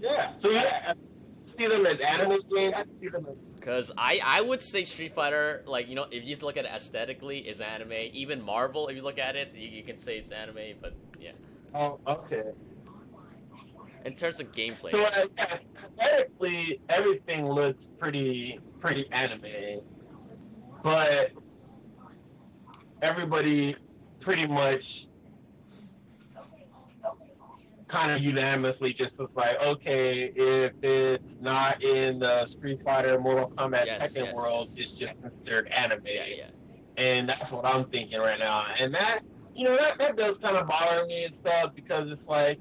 Yeah. So I see them as anime games. I see them as. Because I would say Street Fighter, like, if you look at it aesthetically, is anime. Even Marvel, if you look at it, you can say it's anime, but yeah. Oh, okay. In terms of gameplay. So aesthetically, everything looks pretty anime, but everybody pretty much kind of unanimously just was like, okay, if it's not in the Street Fighter, Mortal Kombat, Tekken world, it's just considered anime. Yeah. And that's what I'm thinking right now. And that, that does kind of bother me and stuff, because it's like,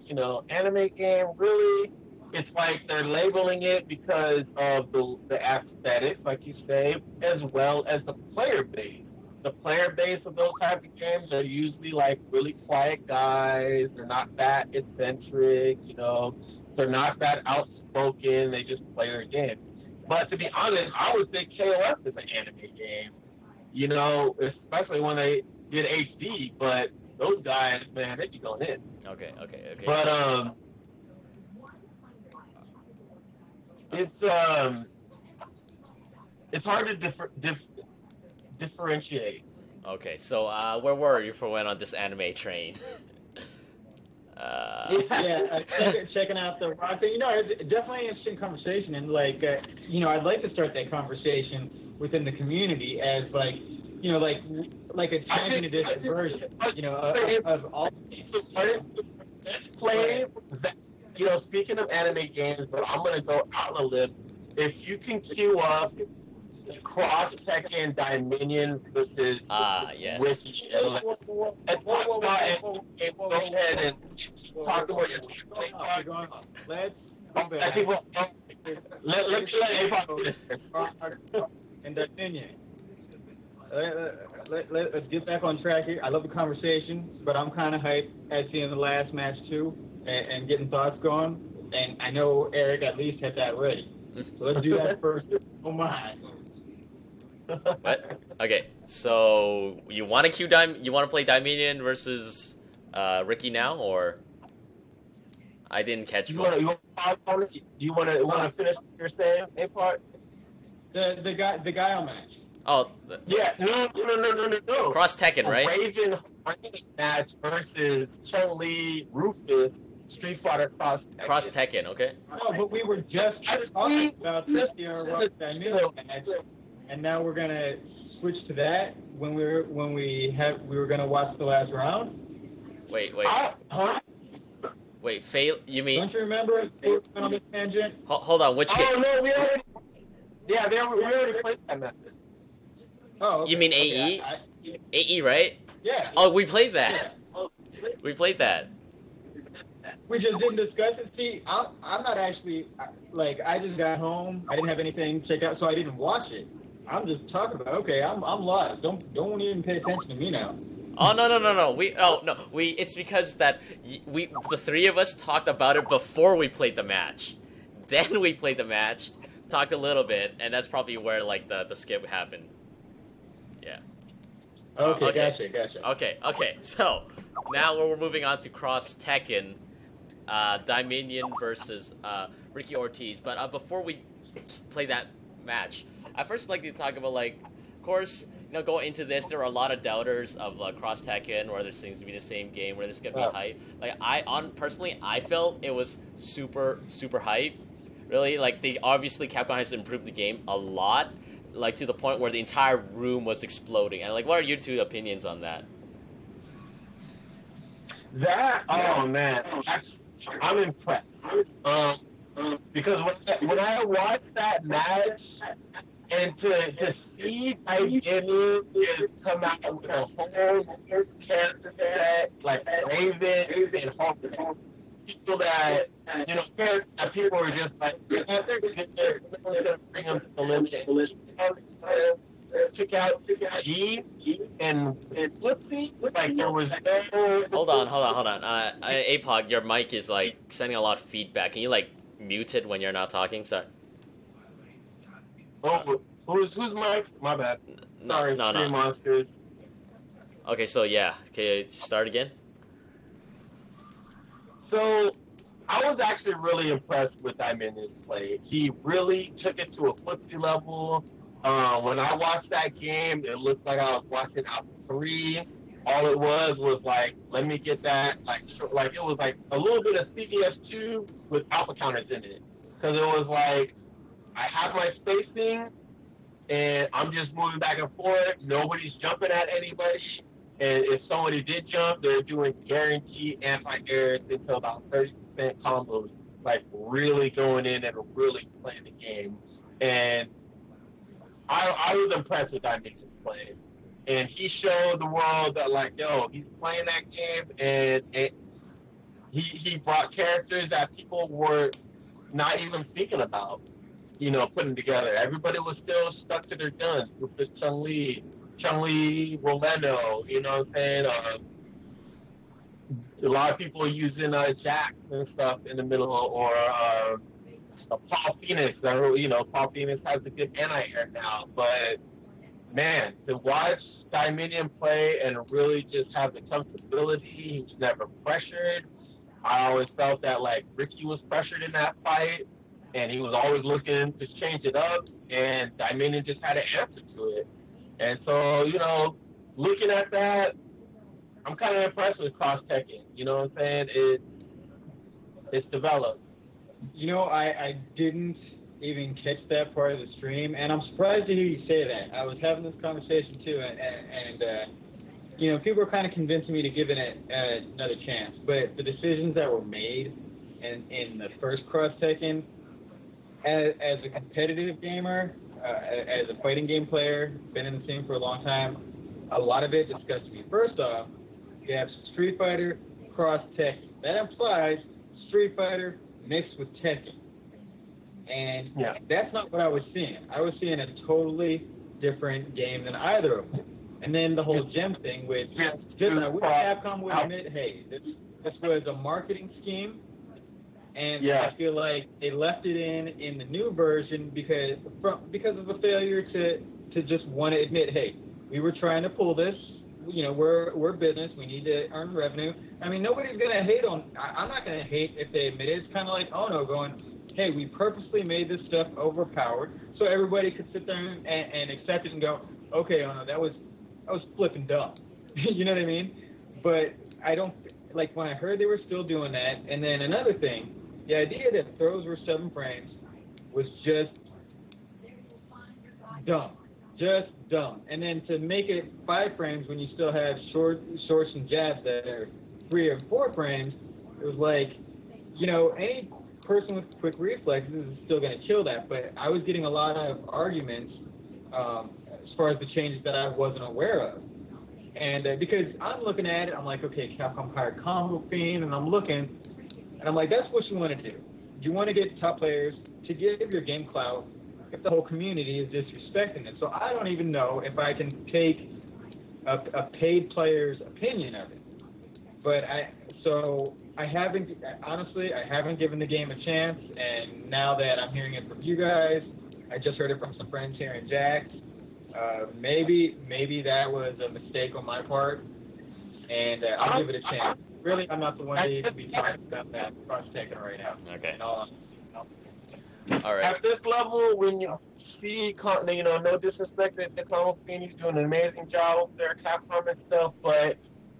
anime game, really, it's like they're labeling it because of the aesthetics, like you say, as well as the player base. The player base of those type of games are usually like really quiet guys. They're not that eccentric, they're not that outspoken. They just play their game. But to be honest, I would think KOF is an anime game, especially when they did HD. But those guys, man, they be going in. Okay. But it's hard to differentiate. Okay, so where were you for when on this anime train? Checking out the rock thing. It's definitely an interesting conversation, and like, I'd like to start that conversation within the community as like, like a champion edition version, of all. Let's play that. Speaking of anime games, but I'm gonna go out a limb. If you can queue up Cross Tekken Dominion versus yes. Wiki, let's go ahead and talk about your Let's go back. Let's and Dominion. Let's get back on track here. I love the conversation, but I'm kind of hyped at seeing the last match too, and getting thoughts going. And I know Eric at least had that ready. So let's do that first. Oh my. What? Okay, so you want to you want to play Dominion versus Ricky now, or I didn't catch. You want to finish your saying, a part? The guy match. Oh. Yeah. No. Cross Tekken, right? Raven match versus Chun Li Rufus Street Fighter Cross Tekken. Cross Tekken, okay. No, but we were just talking about this match, and now we're gonna switch to that when we were gonna watch the last round. Wait. Wait, fail? You mean? Don't you remember we were on this tangent? Hold on, which game? Oh no, we already played that method. Oh, okay. You mean AE? AE, right? Yeah. Oh, we played that. We played that. We just didn't discuss it. See, I'm not actually, like, I just got home. I didn't have anything to check out, so I didn't watch it. I'm just talking about, okay, I'm lost. Don't even pay attention to me now. Oh, no. It's because that the three of us talked about it before we played the match. Then we played the match, talked a little bit, and that's probably where, like, the skip happened. Yeah. Okay, gotcha. Okay. So, now we're moving on to Cross Tekken, Dominion versus Ricky Ortiz. But before we play that match, I first like to talk about, like, of course, going into this, there are a lot of doubters of Cross Tekken, where there's things to be the same game, where this is gonna be hype. Like, personally, I felt it was super hype. Really, like, obviously Capcom has improved the game a lot, like, to the point where the entire room was exploding. And, like, what are your two opinions on that? Oh man, I'm impressed. Because when I watched that match, and to see Dominion is come out with a whole character set, like Raven and Hawk, people that, people are just like, they're going to bring them to the limit. Took out G and Flipsy, like there was no... Hold on. APOG, your mic is, like, sending a lot of feedback. Can you, like, mute it when you're not talking? Sorry. Oh, who's mic? My bad. Sorry, no. Monsters. Okay, so yeah. Okay, start again? So, I was actually really impressed with Dominion's play. He really took it to a Flipsy level. When I watched that game, it looked like I was watching Alpha 3. All it was like, let me get that, like it was like a little bit of CVS2 with alpha counters in it. Because it was like, I have my spacing, and I'm just moving back and forth. Nobody's jumping at anybody. And if somebody did jump, they're doing guaranteed anti-airs until about 30% combos, like really going in and really playing the game. And I was impressed with Dominion's play. And he showed the world that, like, he's playing that game, and he brought characters that people were not even thinking about, putting together. Everybody was still stuck to their guns. Rufus Chun-Li, Roleno, you know what I'm saying? A lot of people are using Jack and stuff in the middle, or Paul Phoenix. Paul Phoenix has a good anti-air now, but man, to watch Dominion play and really just have the comfortability, he's never pressured. I always felt that, like, Ricky was pressured in that fight, and he was always looking to change it up, and Dominion just had an answer to it. And so, looking at that, I'm kind of impressed with Cross Tekken. You know what I'm saying? It's developed. I didn't even catch that part of the stream, and I'm surprised to hear you say that. I was having this conversation too, and people were kind of convincing me to give it another chance. But the decisions that were made in the first Cross Tekken, as a competitive gamer, as a fighting game player, been in the scene for a long time, a lot of it disgusts me. First off, you have Street Fighter, Cross Tekken. That implies Street Fighter mixed with Tekken. And that's not what I was seeing. I was seeing a totally different game than either of them. And then the whole gem thing, which Capcom would admit, hey, this was a marketing scheme. And I feel like they left it in the new version because of a failure to to just want to admit, hey, we were trying to pull this. You know, we're business. We need to earn revenue. I mean, nobody's gonna hate on. I'm not gonna hate if they admit it. It's kind of like Ono going, hey, we purposely made this stuff overpowered so everybody could sit there and accept it and go, okay, Ono, that was flipping dumb. You know what I mean? But I don't like when I heard they were still doing that. And then another thing, the idea that throws were 7 frames was just dumb. Just dumb. And then to make it 5 frames when you still have shorts and jabs that are 3 or 4 frames, it was like, you know, any person with quick reflexes is still going to kill that. But I was getting a lot of arguments as far as the changes that I wasn't aware of. And because I'm looking at it, I'm like, okay, Capcom hired Combo Fiend, and I'm looking, and I'm like, that's what you want to do. You want to get top players to give your game clout if the whole community is disrespecting it. So I don't even know if I can take a paid player's opinion of it. But I haven't given the game a chance, and now that I'm hearing it from you guys, I just heard it from some friends here in Jax. Maybe that was a mistake on my part, and I'll give it a chance. Really, I'm not the one to be talking about that cross-taking right now. Okay. All right. At this level, when you see, you know, no disrespect to Combo Fiend, he's doing an amazing job over there at Capcom and stuff, but,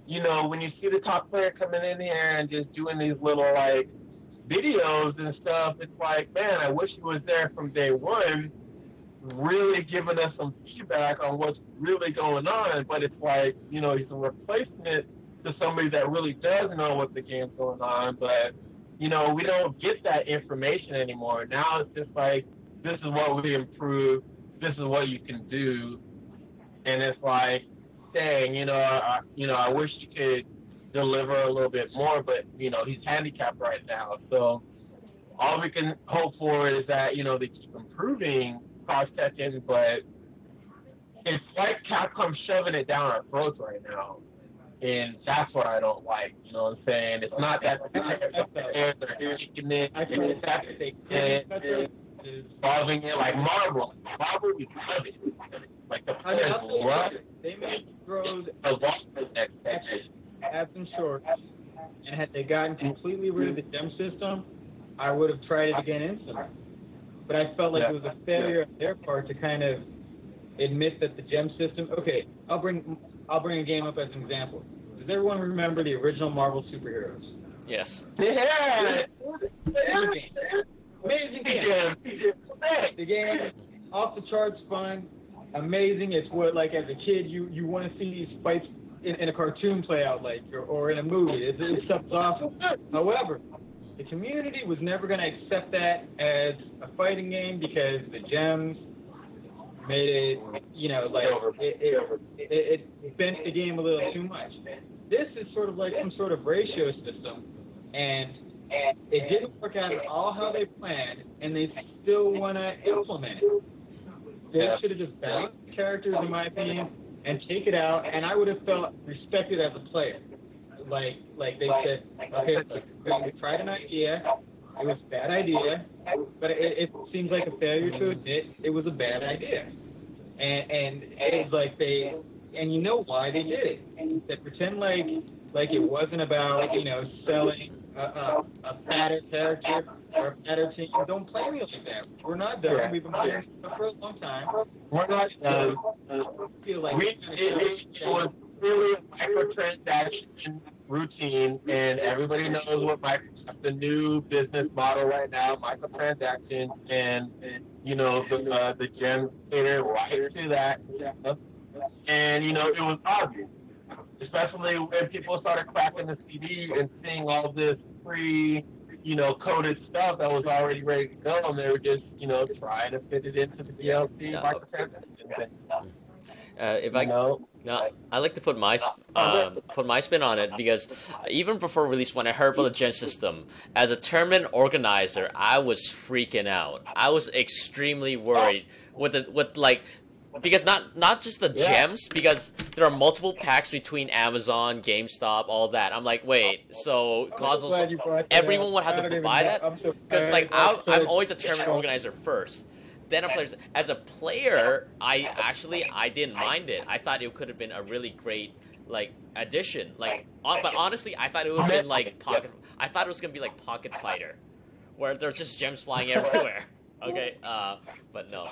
you know, when you see the top player coming in here and just doing these little, like, videos and stuff, it's like, man, I wish he was there from day one, really giving us some feedback on what's really going on. But it's like, you know, he's a replacement to somebody that really does know what the game's going on. But, you know, we don't get that information anymore. Now it's just like, this is what we improved, this is what you can do. And it's like, dang, I wish you could deliver a little bit more, but, you know, he's handicapped right now. So all we can hope for is that, you know, they keep improving cross-teching, but it's like Capcom shoving it down our throats right now. And that's what I don't like, you know what I'm saying? It's not that they're taking it, it's that they're solving it like Marvel. Marvel, we love it. Like the players love it. They made throws expectations. Abs and shorts, and had they gotten completely rid of the gem system, I would have tried it again instantly. But I felt like it was a failure on their part to kind of admit that the gem system. Okay, I'll bring a game up as an example. Does everyone remember the original Marvel superheroes? Yes. Yeah. Amazing game. The game, off the charts fun, amazing. It's what, like, as a kid, you want to see these fights in a cartoon play out, like, or in a movie. It's stuff's awesome. However, the community was never going to accept that as a fighting game because the gems made it, you know, like, it bent the game a little too much. This is sort of like some sort of ratio system, and it didn't work out at all how they planned, and they still want to implement it. They should have just balanced the characters, in my opinion, and take it out, and I would have felt respected as a player. Like they said, okay, we tried an idea, it was a bad idea, but it seems like a failure to admit it was a bad idea. And it's like and you know why they did it. They pretend like it wasn't about, you know, selling a fatter character or a fatter team. Don't play me like that. We're not done. We've been playing for a long time. We're not done. Feel like it was really a microtransaction routine, and everybody knows what the new business model right now, microtransactions, and you know, the gems cater right to that. And, you know, it was obvious, especially when people started cracking the CD and seeing all this coded stuff that was already ready to go, and they were just, you know, trying to fit it into the DLC microtransactions. I like to put my spin on it, because even before release, when I heard about the gen system, as a tournament organizer, I was freaking out. I was extremely worried because not just the gems, because there are multiple packs between Amazon, GameStop, all that. I'm like, wait, so everyone would have to buy that? Because I'm always a tournament organizer first. then a player. As a player, I didn't mind it. I thought it could have been a really great like addition. Like, but honestly, I thought it would have been like pocket. I thought it was gonna be like Pocket Fighter, where there's just gems flying everywhere. Okay, but no.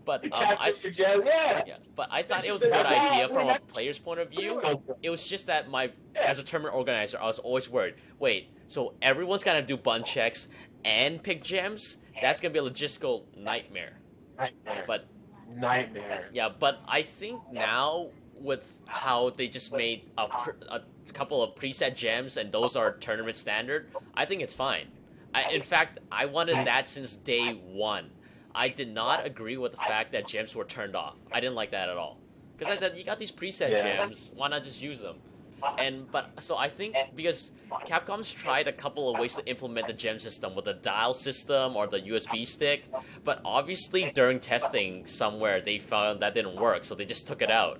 But but I thought it was a good idea from a player's point of view. It was just that as a tournament organizer, I was always worried. Wait, so everyone's gonna do bun checks and pick gems? That's gonna be a logistical nightmare. But yeah, but I think now with how they just made a couple of preset gems and those are tournament standard, I think it's fine. In fact, I wanted that since day one. I did not agree with the fact that gems were turned off. I didn't like that at all. Because I thought, you got these preset gems, why not just use them? So I think because Capcom's tried a couple of ways to implement the gem system with the dial system or the USB stick, but obviously during testing somewhere they found that didn't work, so they just took it out.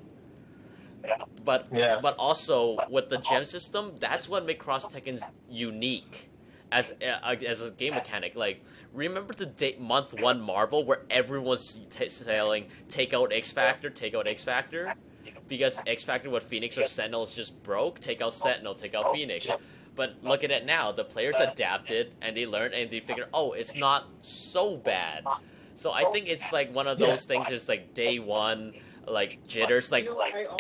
But also with the gem system, that's what made Cross Tekken's unique. As a game mechanic, like, remember the month 1 Marvel where everyone's saying take out X Factor, because X Factor with Phoenix or Sentinels just broke. Take out Sentinel, take out Phoenix. But look at it now, the players adapted and they learned and they figured, oh, it's not so bad. So I think it's like one of those things is like day one, like jitters, like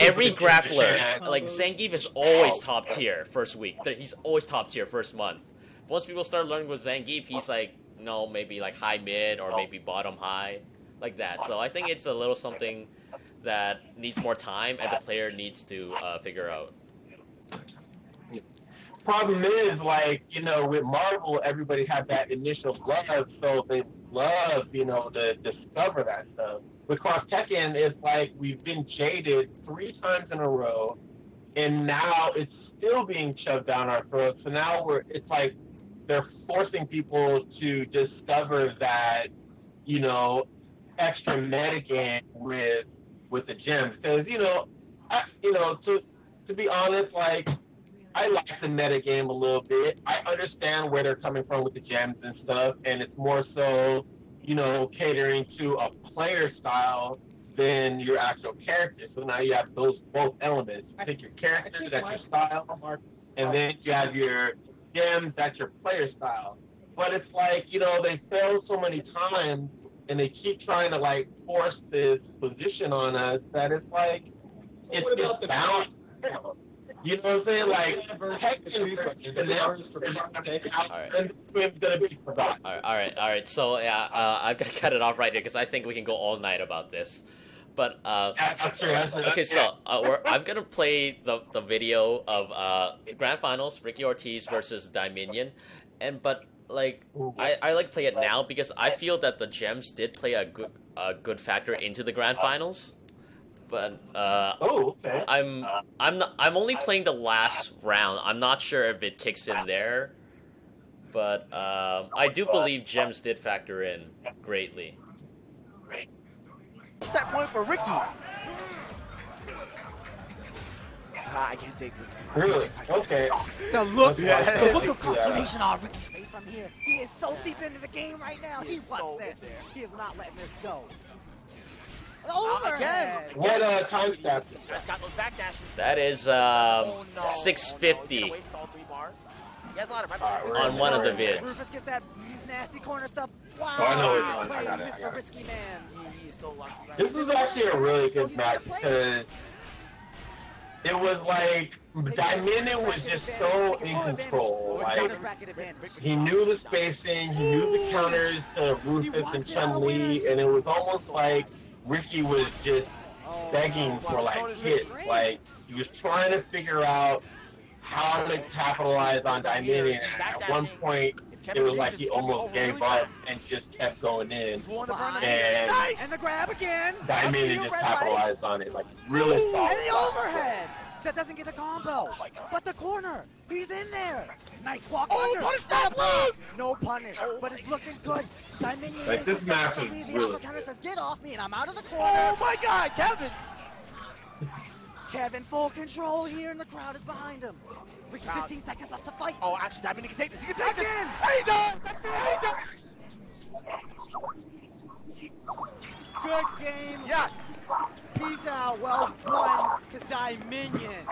every grappler, like Zangief is always top tier first week. He's always top tier first month. Once people start learning with Zangief, he's like, no, maybe like high mid or maybe bottom high, like that. So I think it's a little something that needs more time and the player needs to figure out. Problem is, like, you know, with Marvel, everybody had that initial love, so they love, you know, to discover that stuff. With Cross Tekken, it's like we've been jaded 3 times in a row, and now it's still being shoved down our throats. So now it's like, they're forcing people to discover that, you know, extra metagame with the gems. Because, to be honest, like, I like the metagame a little bit. I understand where they're coming from with the gems and stuff, and it's more so, you know, catering to a player style than your actual character. So now you have those both elements. You take your character, that's your style, and then you have your gems, that's your player style. But it's like, you know, they fail so many times and they keep trying to like force this position on us that it's like it's just bound. You know what I'm saying? Like All right. So yeah, I've got to cut it off right here because I think we can go all night about this. But okay, so I'm gonna play the video of Grand Finals, Ricky Ortiz versus Dominion, but like I like play it now because I feel that the gems did play a good factor into the Grand Finals. But okay. I'm only playing the last round. I'm not sure if it kicks in there, but I do believe gems did factor in greatly. Set point for Ricky. I can't take this. Really? Okay. Now look, the look of consternation on Ricky's face from here. He is so deep into the game right now. He wants this. He is not letting this go. Overhead. What time stamp? That is 650 on one of the vids. Rufus gets that nasty corner stuff. Wow. Oh, I know I got it. Mr. Risky Man. This is actually a really good match because it was like Dominion was just so in control. Like, he knew the spacing, he knew the counters to Rufus and Chun-Li, and it was almost like Ricky was just begging for like hits. Like, he was trying to figure out how to capitalize on Dominion, and at one point it was like he almost gave up and just kept going in. And the grab again. Dominion just capitalized on it. Like, really solid. And the overhead. That doesn't get the combo. But the corner. He's in there. Nice walk under. Punish that move! No punish, but it's looking good. Dominion like, this match is the really alpha counter says, get off me, and I'm out of the corner. Oh my God, Kevin! Kevin full control here, and the crowd is behind him. Ricky, 15 seconds left to fight. Oh, actually, Dominion can take this. He can take this. Again. Hey, done! Hey, done! Good game. Yes. Peace out. Well won to Dominion.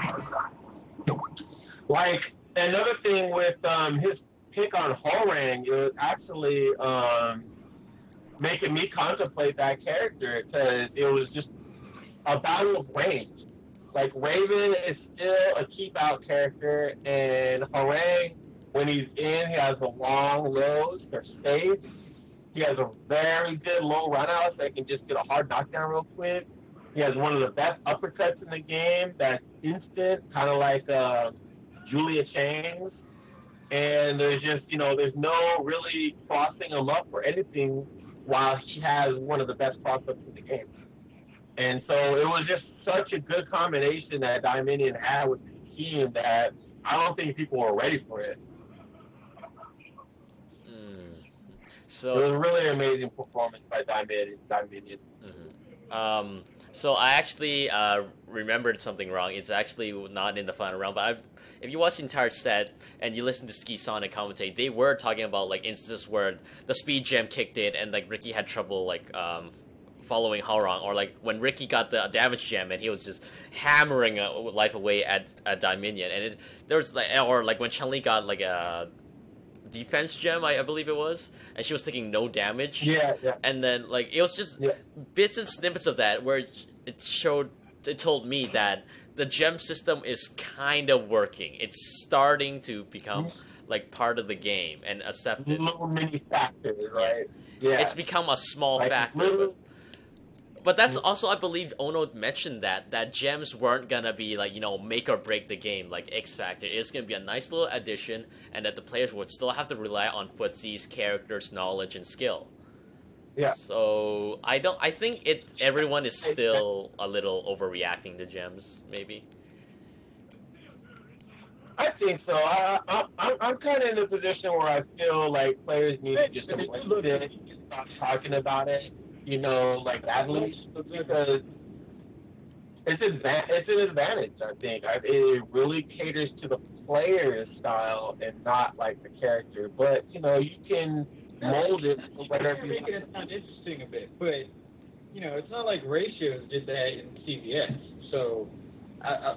Like, another thing with his pick on Horang, it was actually making me contemplate that character because it was just a battle of range. Like, Raven is still a keep-out character, and Horang, when he's in, he has the long lows for space. He has a very good low run-out that can just get a hard knockdown real quick. He has one of the best uppercuts in the game that's instant, kind of like Julia Chang's. And there's just, there's no really crossing him up or anything while he has one of the best cross-ups in the game. And so it was just such a good combination that Dominion had with the team that I don't think people were ready for it. So it was a really amazing performance by Dominion. So I actually remembered something wrong. It's actually not in the final round, but if you watch the entire set and you listen to Ski Sonic commentate, they were talking about like instances where the speed gem kicked in and like Ricky had trouble like following Horang, or like when Ricky got the damage gem and he was just hammering life away at Dominion, and there was like, or like when Chun-Li got like a defense gem, I believe it was, and she was taking no damage. Yeah. And then like it was just bits and snippets of that where it told me that the gem system is kind of working. It's starting to become like part of the game and accepted. Little mini factors, right? Yeah. It's become a small factor. But that's also, I believe, Ono mentioned that gems weren't gonna be like, make or break the game like X Factor. It's gonna be a nice little addition, and that the players would still have to rely on Footsie's characters, knowledge, and skill. Yeah. So I think everyone is still a little overreacting to gems, maybe. I think so. I'm kind of in a position where I feel like players need to just embrace it and stop talking about it. Like athletes, because it's an advantage, I think. It really caters to the player's style and not like the character. But, you can mold it for whatever you make it sound interesting a bit. But, it's not like Ratios did that in CVS. So, I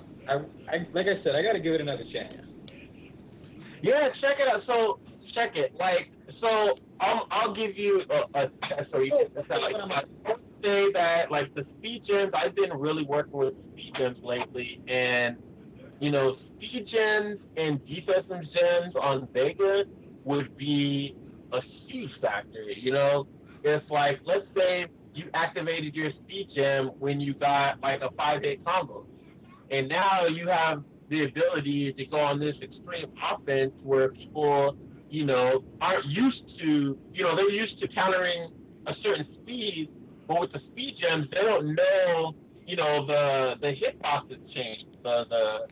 like I said, I got to give it another chance. Yeah, check it out. So, check it. So I'll give you a so you can say that like the speed gems. I've been really working with speed gems lately, and speed gems and defensive gems on Vega would be a huge factor. It's like, let's say you activated your speed gem when you got like a 5-hit combo, and now you have the ability to go on this extreme offense where people aren't used to, they're used to countering a certain speed, but with the speed gems, they don't know, the hitboxes change, the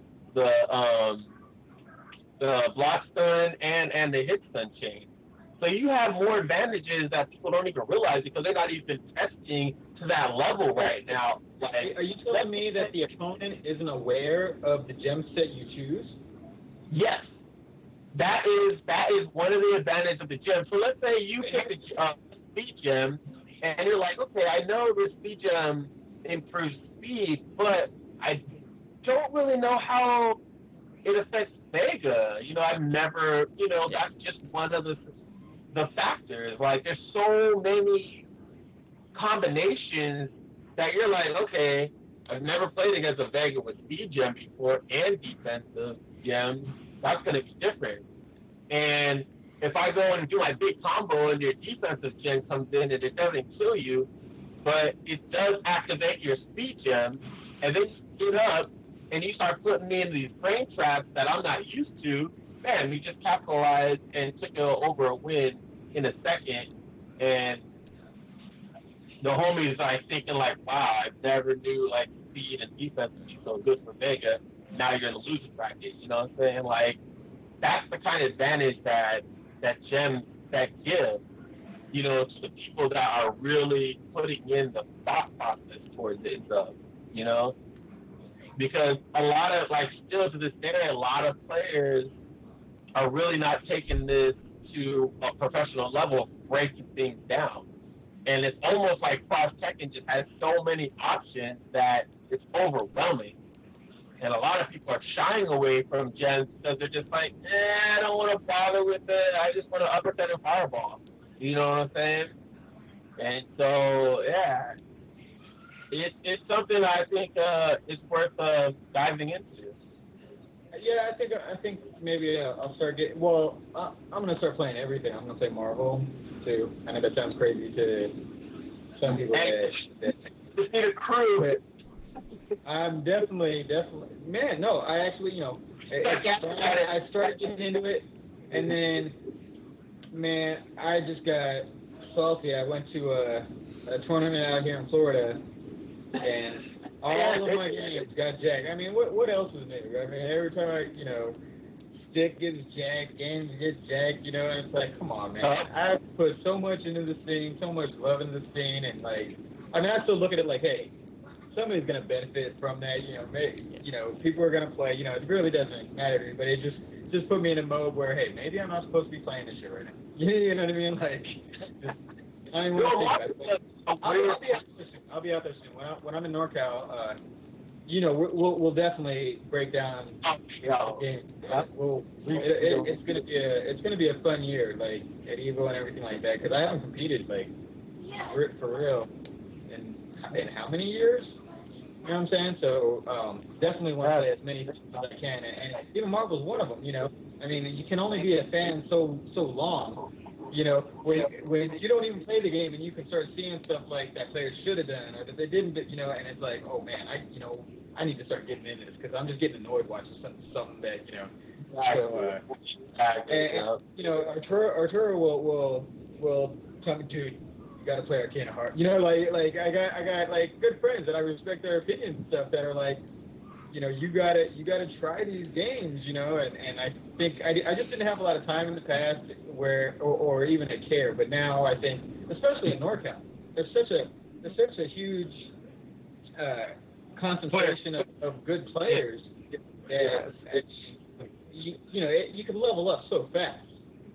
block stun and the hit stun change. So you have more advantages that people don't even realize because they're not even testing to that level right now. Like, are you telling me that the opponent isn't aware of the gem set you choose? Yes. That is one of the advantages of the gem. So let's say you pick a speed gem, and you're like, okay, I know this speed gem improves speed, but I don't really know how it affects Vega. I've never, that's just one of the factors. Like, there's so many combinations that you're like, okay, I've never played against a Vega with speed gem before and defensive gems. That's going to be different. And if I go and do my big combo and your defensive gem comes in and it doesn't kill you, but it does activate your speed gem, and then you get up and you start putting me in these frame traps that I'm not used to, man, we just capitalized and took over a win in a second. And the homies are thinking like, wow, I never knew like speed and defense would be so good for Vega. Now you're in the losing bracket. You know what I'm saying? Like, that's the kind of advantage that gems that give, to the people that are really putting in the thought process towards it, because a lot of, like, still to this day, a lot of players are really not taking this to a professional level, breaking things down. And it's almost like Cross Tekken just has so many options that it's overwhelming. And a lot of people are shying away from gens because they're just like, I don't want to bother with it. I just want to uppercut and fireball. You know what I'm saying? And so, yeah, it's something I think is worth diving into. Yeah, I think maybe I'll start getting. Well, I'm gonna start playing everything. I'm gonna play Marvel too. I know that sounds crazy to some people. That just need a crew. I'm definitely, man. No, I actually, I started getting into it, and then, man, I just got salty. I went to a tournament out here in Florida, and all of my games got jacked. I mean, what else is new? I mean, every time stick gets jacked, games get jacked, and it's like, come on, man. I put so much into this thing, so much love into this thing, and I still look at it like, hey, somebody's gonna benefit from that, people are gonna play, it really doesn't matter to me, but it just put me in a mode where, hey, maybe I'm not supposed to be playing this shit right now. You know what I mean? Like, I don't even want to think about it. I'll be out there soon. When I'm in NorCal, we'll definitely break down the game. It's gonna be a fun year, like at Evo and everything like that, because I haven't competed for real in how many years? You know what I'm saying? So definitely want to play as many as I can, and even Marvel's one of them. I mean, you can only be a fan so long. When you don't even play the game and you can start seeing stuff like that players should have done or that they didn't, and it's like, oh man, I need to start getting into this because I'm just getting annoyed watching something that, Arturo will tell me, dude, you gotta play Arcana Heart. I got good friends that I respect their opinions and stuff that are like, you gotta try these games, and I think I just didn't have a lot of time in the past or even a care, but now I think, especially in NorCal, there's such a huge concentration of good players that you can level up so fast.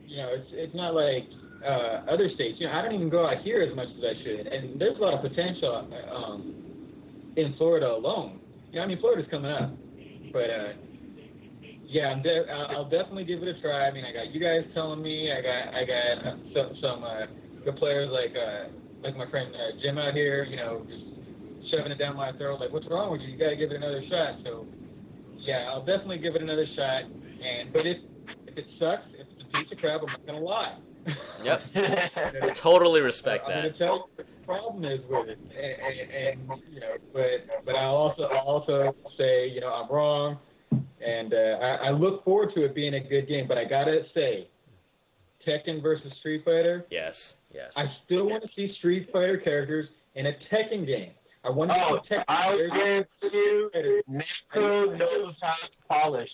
It's not like other states. I don't even go out here as much as I should, and there's a lot of potential in Florida alone. Florida's coming up, but yeah, I'll definitely give it a try. I mean, I got you guys telling me. I got some good players like my friend Jim out here. Just shoving it down my throat. Like, what's wrong with you? You got to give it another shot. So yeah, I'll definitely give it another shot. But if it sucks, if it's a piece of crap, I'm not gonna lie. Yep. I totally respect that. I'm gonna tell you what the problem is with it, and but I'll also say, I'm wrong, and I look forward to it being a good game. But I gotta say, Tekken versus Street Fighter. Yes. I still want to see Street Fighter characters in a Tekken game. I want to see Tekken characters. You, Namco knows how to polish.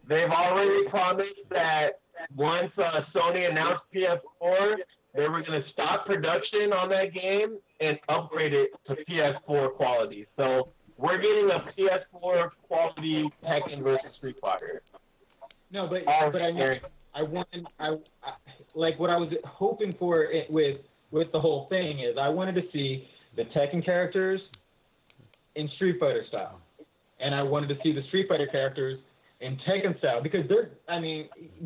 They've already promised that once Sony announced PS4, they were going to stop production on that game and upgrade it to PS4 quality. So we're getting a PS4 quality Tekken versus Street Fighter. No, but I mean, I like what I was hoping for it with the whole thing is I wanted to see the Tekken characters in Street Fighter style, and I wanted to see the Street Fighter characters in Tekken style, because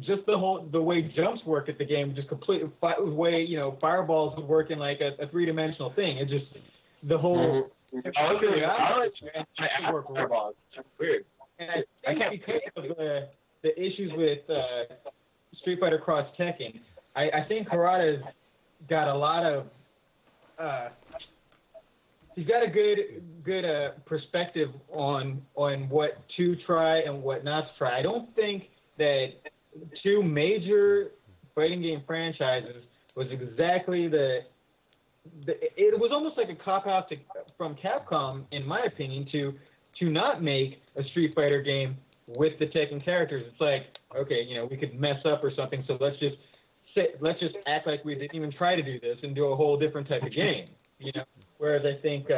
just the way jumps work at the game, just completely the way fireballs would work in like a 3-dimensional thing. It just the whole. I work fireballs. Weird. And I think because of the issues with Street Fighter Cross Tekken, I think Harada's got a lot of. He's got a good perspective on what to try and what not to try. I don't think that two major fighting game franchises was exactly it was almost like a cop-out from Capcom, in my opinion, to not make a Street Fighter game with the Tekken characters. It's like, okay, we could mess up or something, so let's just act like we didn't even try to do this and do a whole different type of game. Whereas I think,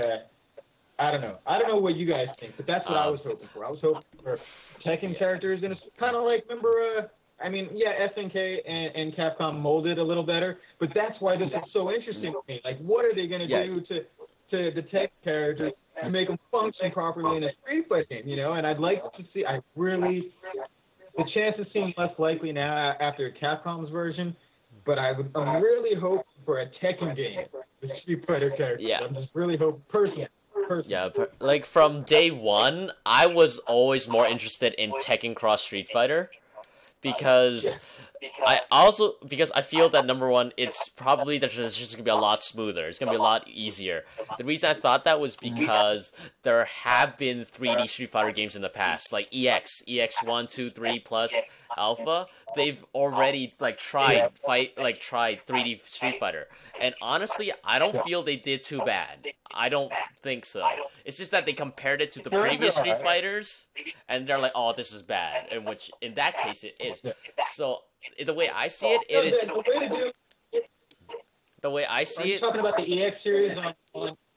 I don't know what you guys think, but that's what I was hoping for. I was hoping for Tekken characters, and it's kind of like, remember, I mean, yeah, SNK and Capcom molded a little better, but that's why this is so interesting to me. Like, what are they going to do to the tech characters to make them function properly in a Street Fighter game, you know? And I'd like to see, the chances seem less likely now after Capcom's version, but I'm really hoping for a Tekken game with Street Fighter characters. Yeah. I'm just really hoping, personally. Yeah, like from day one, I was always more interested in Tekken Cross Street Fighter because I feel that number one, it's probably the transition's gonna be a lot smoother. It's gonna be a lot easier. The reason I thought that was because there have been 3D Street Fighter games in the past, like EX 1, 2, 3 plus Alpha. They've already tried 3D Street Fighter, and honestly, I don't feel they did too bad. I don't think so. It's just that they compared it to the previous Street Fighters, and they're like, "Oh, this is bad," and which in that case it is. So the way I see it, it is. The way I see it. Are you talking about the EX series?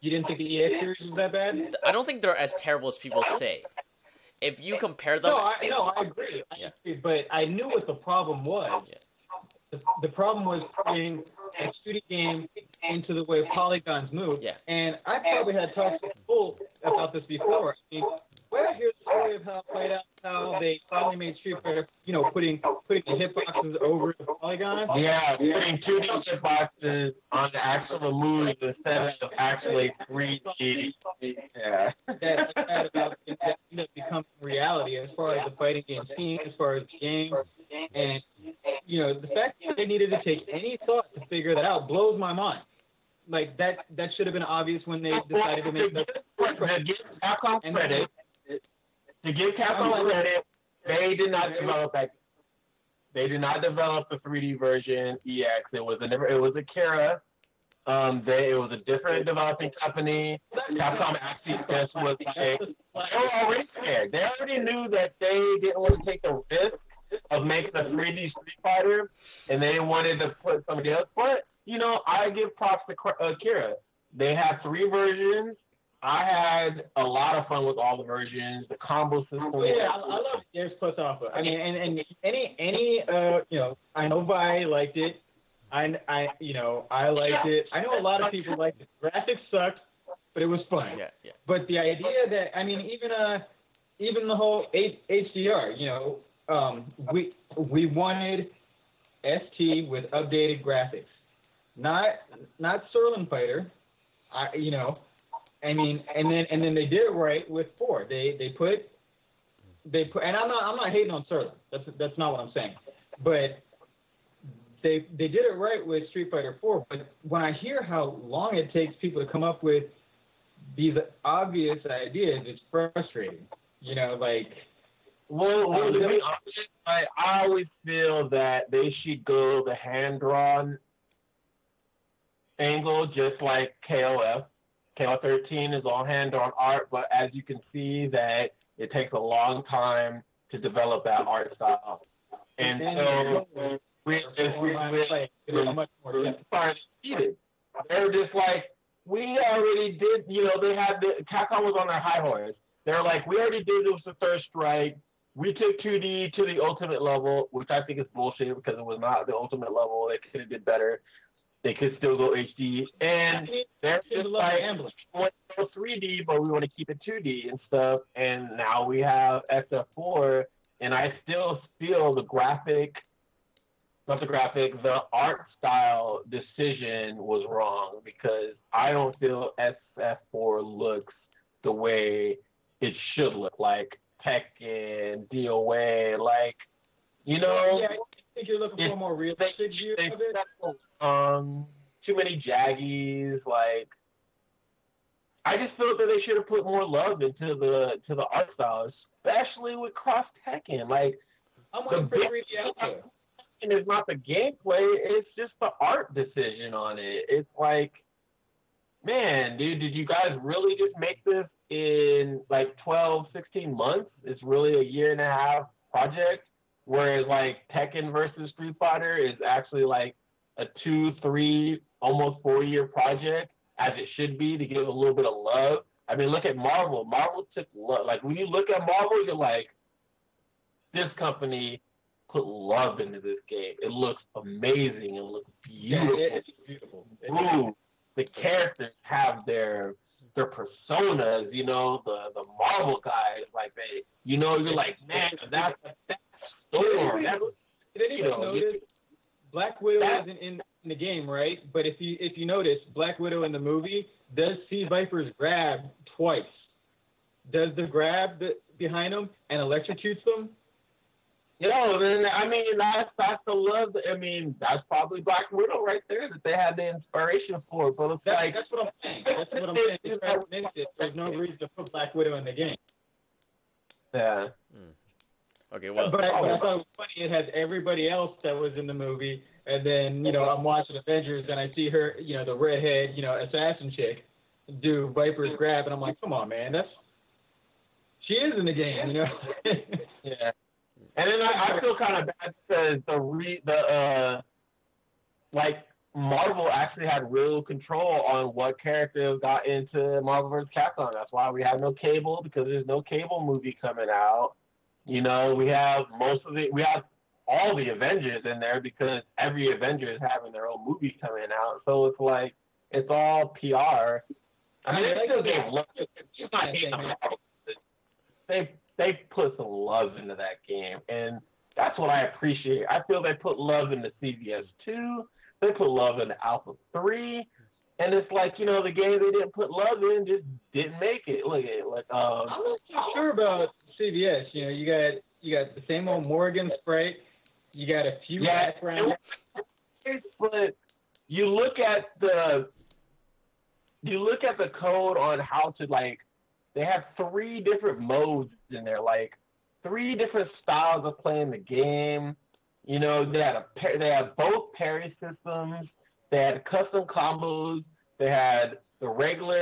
You didn't think the EX series was that bad? I don't think they're as terrible as people say. If you compare them, I agree. I agree. But I knew what the problem was. Yeah. The problem was putting a shooting game into the way polygons move. Yeah. And I probably had talked to people about this before. I mean, when I hear the story of how it played out, how they finally made Street Fighter, putting the hitboxes over the polygons. Yeah, putting 2D hitboxes on the actual moves instead of actually 3D. Yeah. That ended up becoming reality as far as the fighting game scene, as far as the game. And, the fact that they needed to take any thought to figure that out blows my mind. Like, that should have been obvious when they decided to make the... To give Capcom credit, they did not develop that. They did not develop the 3D version EX. It was Akira. It was a different developing company. Capcom actually just was like, they were already scared. They already knew that they didn't want to take the risk of making a 3D Street Fighter, and they wanted to put somebody else. But I give props to Akira. They had 3 versions. I had a lot of fun with all the versions, the combo system. Yeah, I love Gears plus Alpha. I mean, and I know Vi liked it. I liked it. I know a lot of people liked it. Graphics sucked, but it was fun. Yeah. But the idea that, I mean, even the whole HDR, we wanted ST with updated graphics, not Sterling Fighter. I mean, and then they did it right with 4. They put, and I'm not hating on Sterling. That's not what I'm saying. But they did it right with Street Fighter 4. But when I hear how long it takes people to come up with these obvious ideas, it's frustrating. Well, to be honest, I always feel that they should go the hand-drawn angle, just like KOF. KOF 13 is all hand-drawn art, but as you can see, that it takes a long time to develop that art style. And so we're much more defeated. They're just like, we already did, they had Capcom was on their high horse. They're like, we already did this with Third Strike. We took 2D to the ultimate level, which I think is bullshit because it was not the ultimate level. They could have did better. They could still go HD. And they're just like, we want to go 3D, but we want to keep it 2D and stuff. And now we have SF4, and I still feel the art style decision was wrong because I don't feel SF4 looks the way it should look, like Tekken, DOA, Yeah, I think you're looking for a more realistic view of it. Too many jaggies, I just feel that they should have put more love into the art style, especially with Cross Tekken. I'm waiting for 3D Alpha. And it's not the gameplay, it's just the art decision on it. It's like, man, dude, did you guys really just make this in 12, 16 months? It's really a 1.5-year project, whereas Tekken versus Street Fighter is actually a 2, 3, almost 4-year project, as it should be, to give a little bit of love. I mean, look at Marvel. Marvel took love. When you look at Marvel, you're like, this company put love into this game. It looks amazing. It looks beautiful. Yeah, it's beautiful. Ooh, the characters have their personas, you know, the Marvel guys, like they, you know, you're like, man, that's Storm. Did anyone notice Black Widow isn't in the game, right? But if you notice, Black Widow in the movie does see Viper's grab twice. Does the grab behind him and electrocutes them? Yo, then I mean that's the love. I mean that's probably Black Widow right there that they had the inspiration for. But it's that's what I'm saying. That's what I'm saying. If I missed it, there's no reason to put Black Widow in the game. Yeah. Okay, well. But I thought it was funny. It has everybody else that was in the movie, and then I'm watching Avengers and I see her, the redhead, assassin chick, do Viper's grab, and I'm like, come on, man, she is in the game, Yeah. And then I feel kind of bad because Marvel actually had real control on what characters got into Marvel vs. Capcom. That's why we have no Cable, because there's no Cable movie coming out. We have all the Avengers in there because every Avenger is having their own movie coming out. So it's like it's all PR. I mean, they still get love. It's not hating on Marvel. They put some love into that game, and that's what I appreciate. I feel they put love into CVS 2, they put love into Alpha 3, and it's like, the game they didn't put love in just didn't make it. Look at it. I'm not too sure about CVS. You got the same old Morgan sprite. You got a few background. But you look at the code on how to they have 3 different modes in there, 3 different styles of playing the game. They had both parry systems. They had custom combos. They had the regular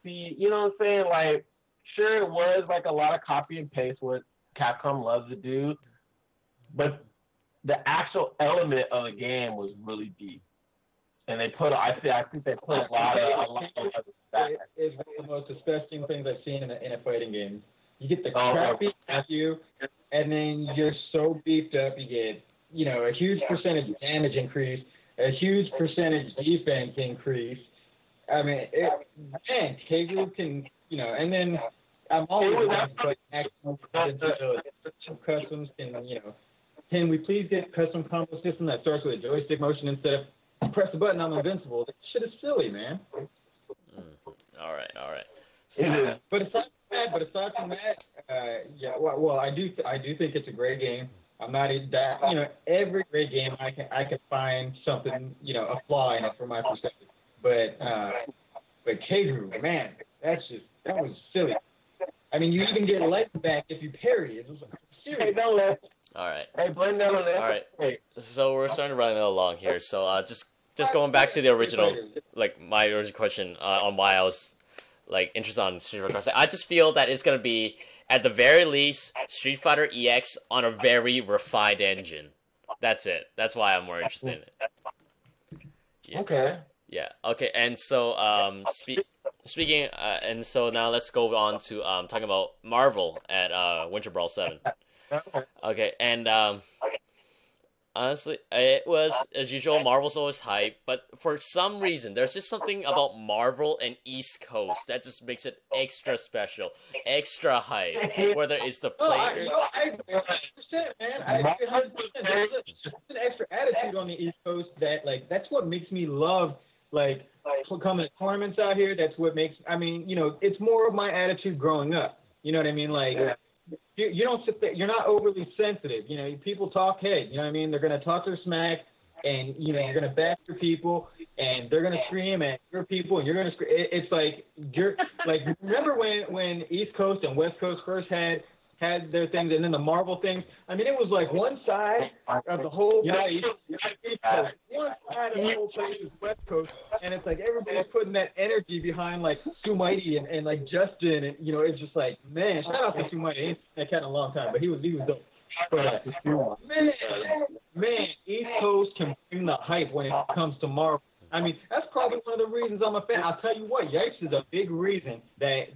you know what I'm saying? Sure, it was a lot of copy and paste, what Capcom loves to do, but the actual element of the game was really deep. And they put, I think they put a lot of that. It's one of the most disgusting things I've seen in a fighting game. You get the crap beat at you, and then you're so beefed up, you get, a huge percentage damage increase, a huge percentage defense increase. I mean, Keglu can, and then I'm always like customs can we please get custom combo system that starts with a joystick motion instead of press the button, I'm invincible. That shit is silly, man. All right. But aside from that, well, I do think it's a great game. I'm not every great game I can find something, a flaw in it from my perspective. But Kegru, man, that was silly. I mean, you even get life back if you parry. It was serious. Hey, don't let. All right. Hey, blame that on that. All right. So we're starting to run along here. So just going back to the original, my original question on why I was interested on Street Fighter Cross. I just feel that it's gonna be at the very least Street Fighter EX on a very refined engine. That's it. That's why I'm more interested in it. Yeah. Okay. Yeah. Okay. And so speaking, and so now let's go on to talking about Marvel at Winter Brawl 7. Okay, and honestly, it was, as usual, Marvel's always hype, but for some reason, there's just something about Marvel and East Coast that just makes it extra special, extra hype, whether it's the players... I 100%, man. 100%. There's an extra attitude on the East Coast that, that's what makes me love, coming to tournaments out here. That's what makes... I mean, it's more of my attitude growing up. You know what I mean? You don't sit there. You're not overly sensitive. People talk head. You know what I mean? They're gonna talk their smack, and you're gonna bash your people, and they're gonna scream at your people, and you're gonna scream. It's you're remember when East Coast and West Coast first had their things, and then the Marvel things. I mean, it was one side of the whole place, East Coast, one side of the whole place is West Coast, and it's everybody's putting that energy behind Sumighty and Justin, and it's just man, shout out to Sumighty. That kind of a long time, but he was dope. But man, East Coast can bring the hype when it comes to Marvel. I mean, that's probably one of the reasons I'm a fan. I'll tell you what, Yikes is a big reason that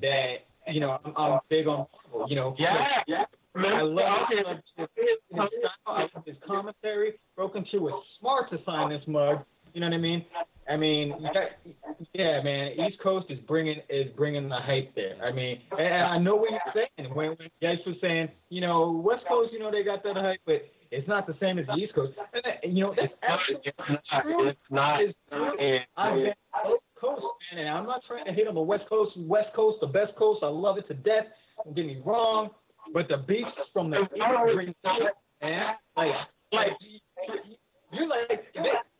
I'm big on Marvel. I love his commentary. Broken Shoe was smart to sign this mug. You know what I mean? I mean, yeah, man. East Coast is bringing the hype there. I mean, and I know what you're saying when Dice was saying, you know, West Coast, you know, they got that hype, but it's not the same as the East Coast. And you know, that's absolutely true. It's not. I'm a West Coast fan, and I'm not trying to hate on the West Coast. West Coast, the best coast. I love it to death. Don't get me wrong, but the beats from the East bring it, man. Like you're like.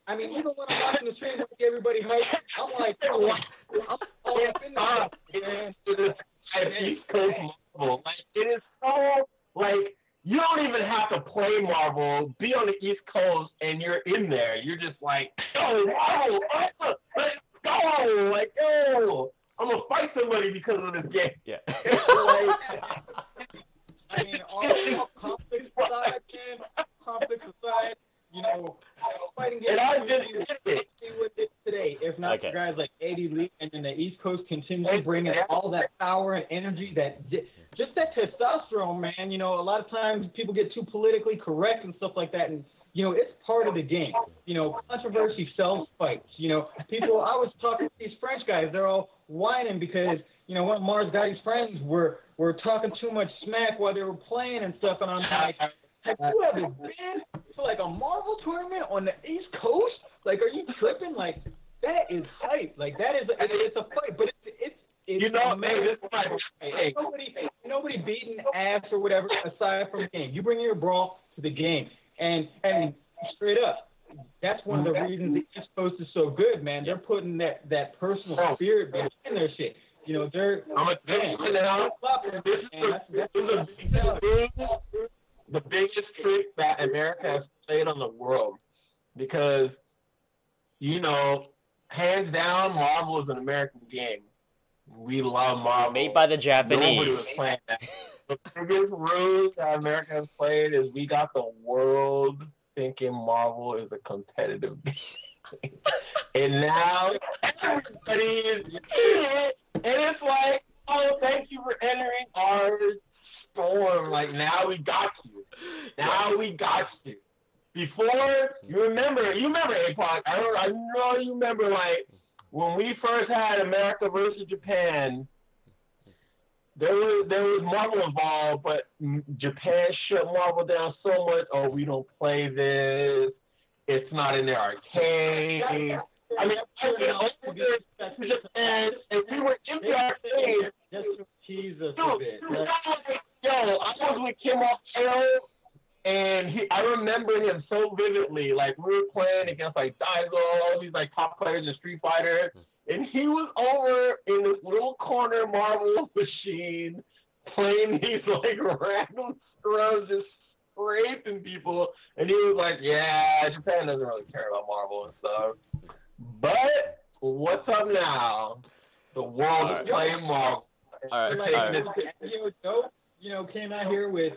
I mean, even when I'm watching the stream with everybody hype, I'm like, I'm all up in there. East Coast Marvel. Like, it is so, like, you don't even have to play Marvel, be on the East Coast, and you're in there. You're just like, yo, Marvel, let's go. Like, yo, I'm going to fight somebody because of this game. Yeah. I mean, all conflicts aside, man, conflicts aside, you know, fighting games with it today. If not for guys like Eddie Lee and then the East Coast continues to bring in all that power and energy, that just that testosterone, man. You know, a lot of times people get too politically correct and stuff like that, and you know, it's part of the game. You know, controversy sells fights. You know, people. I was talking to these French guys. They're all whining because you know one of Mars Gotti's friends were talking too much smack while they were playing and stuff, and I'm like. Have you ever been to like a Marvel tournament on the East Coast? Like, are you tripping? Like, that is hype. Like, that is it's a fight, but it's you know, man, this fight. Hey, nobody beating ass or whatever aside from the game. You bring your brawl to the game, and straight up, that's one of the reasons the East Coast is so good, man. They're putting that personal spirit behind their shit. You know, they're. I'm a the biggest trick that America has played on the world because, you know, hands down, Marvel is an American game. We love Marvel. Made by the Japanese. Nobody was playing that. The biggest ruse that America has played is we got the world thinking Marvel is a competitive game. And now everybody is it. And it's like, oh, thank you for entering ours. Storm, like now we got you. Now we got you. Before, you remember APOC. I know you remember like when we first had America versus Japan. There was Marvel involved, but Japan shut Marvel down so much. Oh, we don't play this. It's not in their arcade. I mean, Japan, and we were in the arcade. Just to tease us a bit. Yo, I was with Kim Off-Tail, and I remember him so vividly. Like, we were playing against, like, Daigo, all these, like, top players in Street Fighter, and he was over in this little corner Marvel machine playing these, like, random scrubs, just scraping people, and he was like, yeah, Japan doesn't really care about Marvel and stuff. But what's up now? The world is playing Marvel. All right. You know, came out here with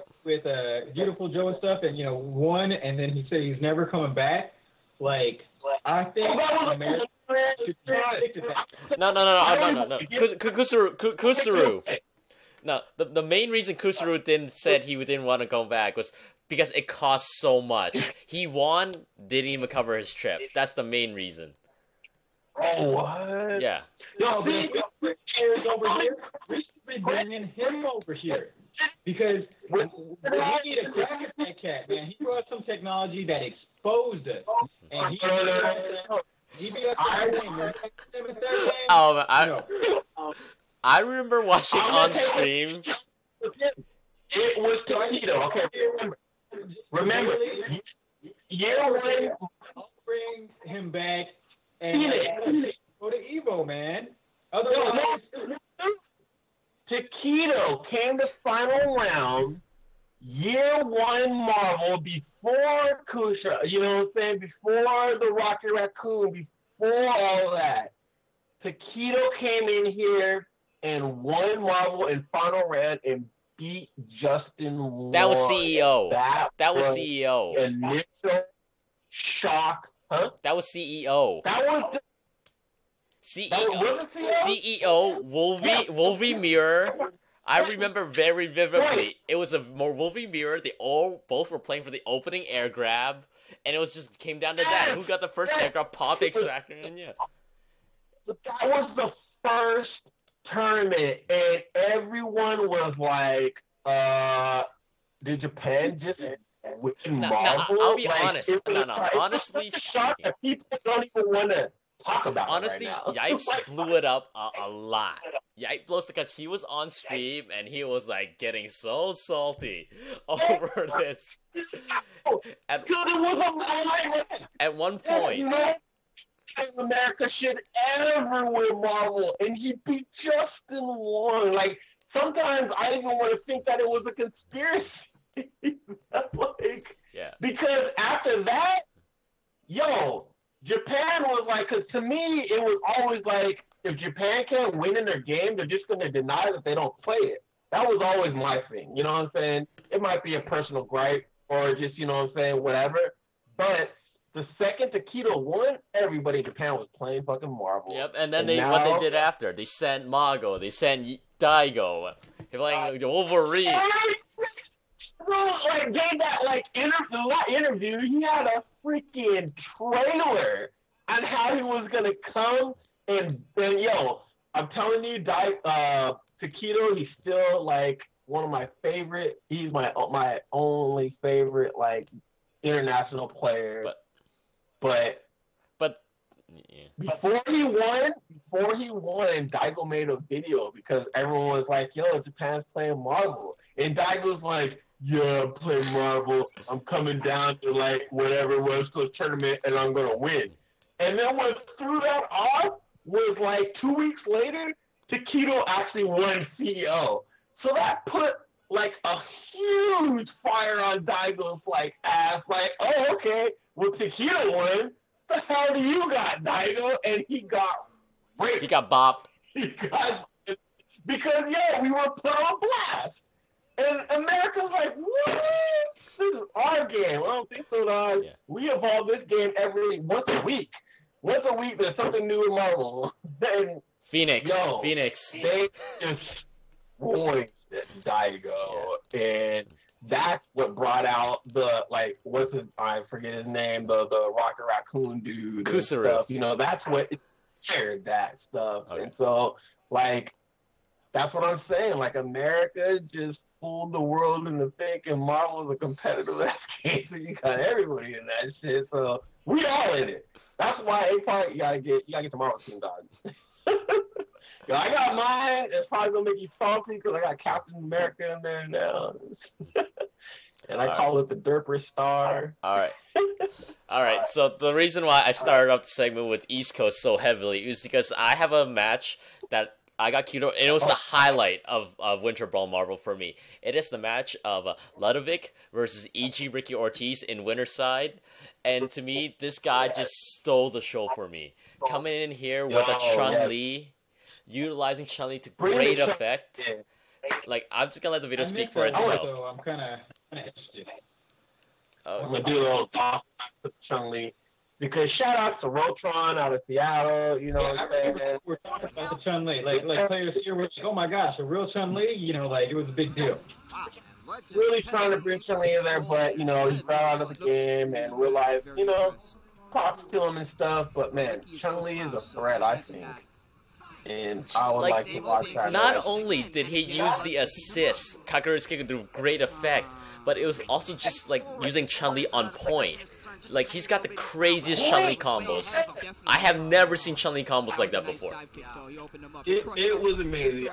Beautiful Joe and stuff, and you know, won, and then he said he's never coming back. Like, I think America should stick to that. No. Kusuru. No, the main reason Kusuru said he didn't want to go back was because it cost so much. He won, didn't even cover his trip. That's the main reason. Oh, what? Yeah. No, but if we over here, we should be bringing him over here. Because we need a crack at that cat, man. He brought some technology that exposed us. And he beat us I remember watching on stream. It was Toledo. Okay, remember. Year one. I'll bring him back and go to Evo, man. Otherwise, Taquito came to final round, year one Marvel, before Kusha, you know what I'm saying, before the Rocket Raccoon, before all that. Taquito came in here and won Marvel in final round and beat Justin Ward. That was CEO. That was CEO. Initial shock. Huh? That was CEO. That was the CEO, Wolvie Mirror, I remember very vividly. It was a movie mirror. They both were playing for the opening air grab, and it was just came down to that. Who got the first air grab? Pop X Factor, and yeah. That was the first tournament, and everyone was like, did Japan just win Marvel? I'll be honest. Honestly speaking. People don't even want to talk about honestly, it right now. Yipes blew it up a lot. Yipes blows because he was on stream and he was like getting so salty over this. At one point, America should ever win Marvel, and he beat Justin Wong. Like sometimes I even want to think that it was a conspiracy. Because after that, Japan was like, because to me, it was always like, if Japan can't win in their game, they're just going to deny that they don't play it. That was always my thing. You know what I'm saying? It might be a personal gripe or just, you know what I'm saying, whatever. But the second Takedo won, everybody in Japan was playing fucking Marvel. Yep, and then what they did after, they sent Mago, they sent Daigo, they're playing Wolverine. Like gave that interview, he had a freaking trailer on how he was gonna come and I'm telling you, Takedo, he's still like one of my favorite. He's my only favorite like international player. But yeah. Before he won, Daigo made a video because everyone was like, Japan's playing Marvel, and Daigo's like, yeah, I'm playing Marvel. I'm coming down to like whatever West Coast tournament, and I'm gonna win. And then what threw that off was like 2 weeks later, Takedo actually won CEO. So that put like a huge fire on Daigo's like ass. Like, oh, okay, well Takedo won. The hell do you got, Daigo? And he got raped. He got bopped. Because we were put on blast. And America's like, what? This is our game. I don't think so, dog. Yeah. We evolve this game once a week. Once a week, there's something new in Marvel. And Phoenix. They just ruined Daigo. Yeah. And that's what brought out the, like, I forget his name, the Rocket Raccoon dude. Kusuru. Stuff. That's what inspired that stuff. Okay. And so, like, that's what I'm saying. Like, America just fooled the world into thinking Marvel is a competitive ass game, so you got everybody in that shit. So we all in it. That's why you gotta get the Marvel team, dog. I got mine. It's probably gonna make you salty because I got Captain America in there now, and I call it the Derper Star. All right. So the reason why I started up the segment with East Coast so heavily is because I have a match that I got Kito, and it was the highlight of Winter Brawl Marvel for me. It is the match of Ludovic versus E.G. Ricky Ortiz in Winterside. And to me, this guy just stole the show for me. Coming in here with a Chun-Li, utilizing Chun-Li to great effect. Like, I'm just going to let the video speak for itself. So I'm kind of interested. I'm going to do a little talk with Chun-Li. Because shout out to Rotron out of Seattle, you know what I'm saying? We're talking about the Chun-Li. Like players here were like, oh my gosh, a real Chun-Li? It was a big deal. Really trying to bring Chun-Li in there, but, he got out of the game and realized, props to him and stuff. But, man, Chun-Li is a threat, I think. And I would like to watch that. Not only did he use the assist, Kakeru's kick to great effect, but it was also just, like, using Chun-Li on point. Like, he's got the craziest Chun-Li combos. I have never seen Chun-Li combos like that before. It was amazing.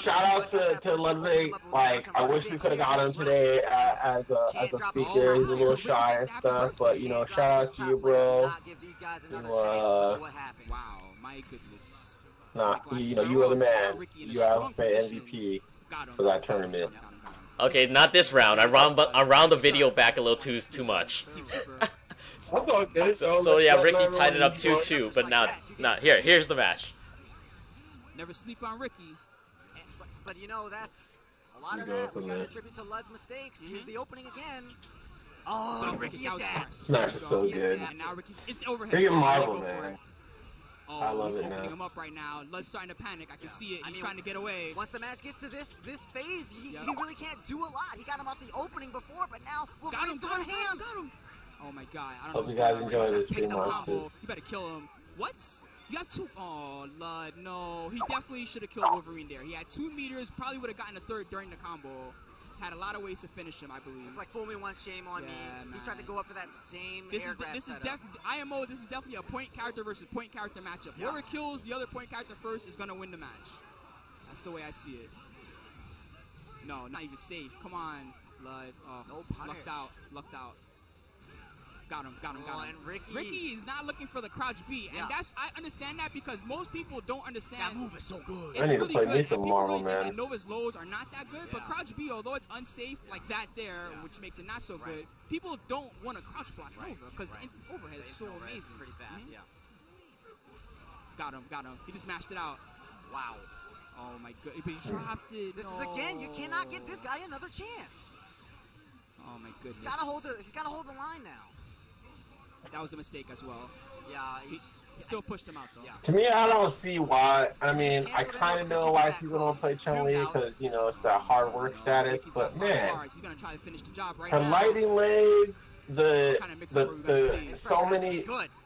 Shout out to Ludwig. Like, I wish we could have got him today as a speaker. He's a little shy and stuff, but shout out to you, bro. You are the man. You have the MVP for that tournament. Okay, not this round. I round the video back a little too much. So yeah, Ricky tied it up 2-2, but now here's the match. Never sleep on Ricky. But that's a lot of that. We got to attribute to Lud's mistakes. Here's the opening again. Oh, Ricky attack. Smash is so good. Look at Marvel, man. Oh, he's opening him up right now. Lud's starting to panic. I can see it. He's trying to get away. Once the match gets to this phase, he really can't do a lot. He got him off the opening before, but now Wolverine's going ham. Got him. Oh my god. I don't Hope know you guys enjoy this picked too up much. combo. You better kill him. What? You have two. Oh, Lud, no. He definitely should have killed Wolverine there. He had 2 meters, probably would have gotten a third during the combo. Had a lot of ways to finish him, I believe. It's like fool me once, shame on me. Man. He tried to go up for that same This is IMO. This is definitely a point character versus point character matchup. Whoever kills the other point character first is gonna win the match. That's the way I see it. No, not even safe. Come on, Lud. Oh, no punish. Lucked out. Got him. And Ricky is not looking for the crouch B, and I understand that because most people don't understand. That move is so good. It's I need really to play good, me and some people Marvel, really man. think that Nova's lows are not that good, but crouch B, although it's unsafe like that there, which makes it not so good, people don't want to crouch block Nova because the instant overhead is so amazing. Pretty fast, Got him. He just mashed it out. Wow. Oh my god, but he dropped it. This is again, you cannot give this guy another chance. Oh my goodness. He's gotta hold the line now. That was a mistake as well. Yeah, he still pushed him out though. To me, I don't see why. I mean, I kind of know why people don't play Chun-Li because, you know, it's that hard work status. But, man, He's gonna try to finish the job right her now. lightning legs, so many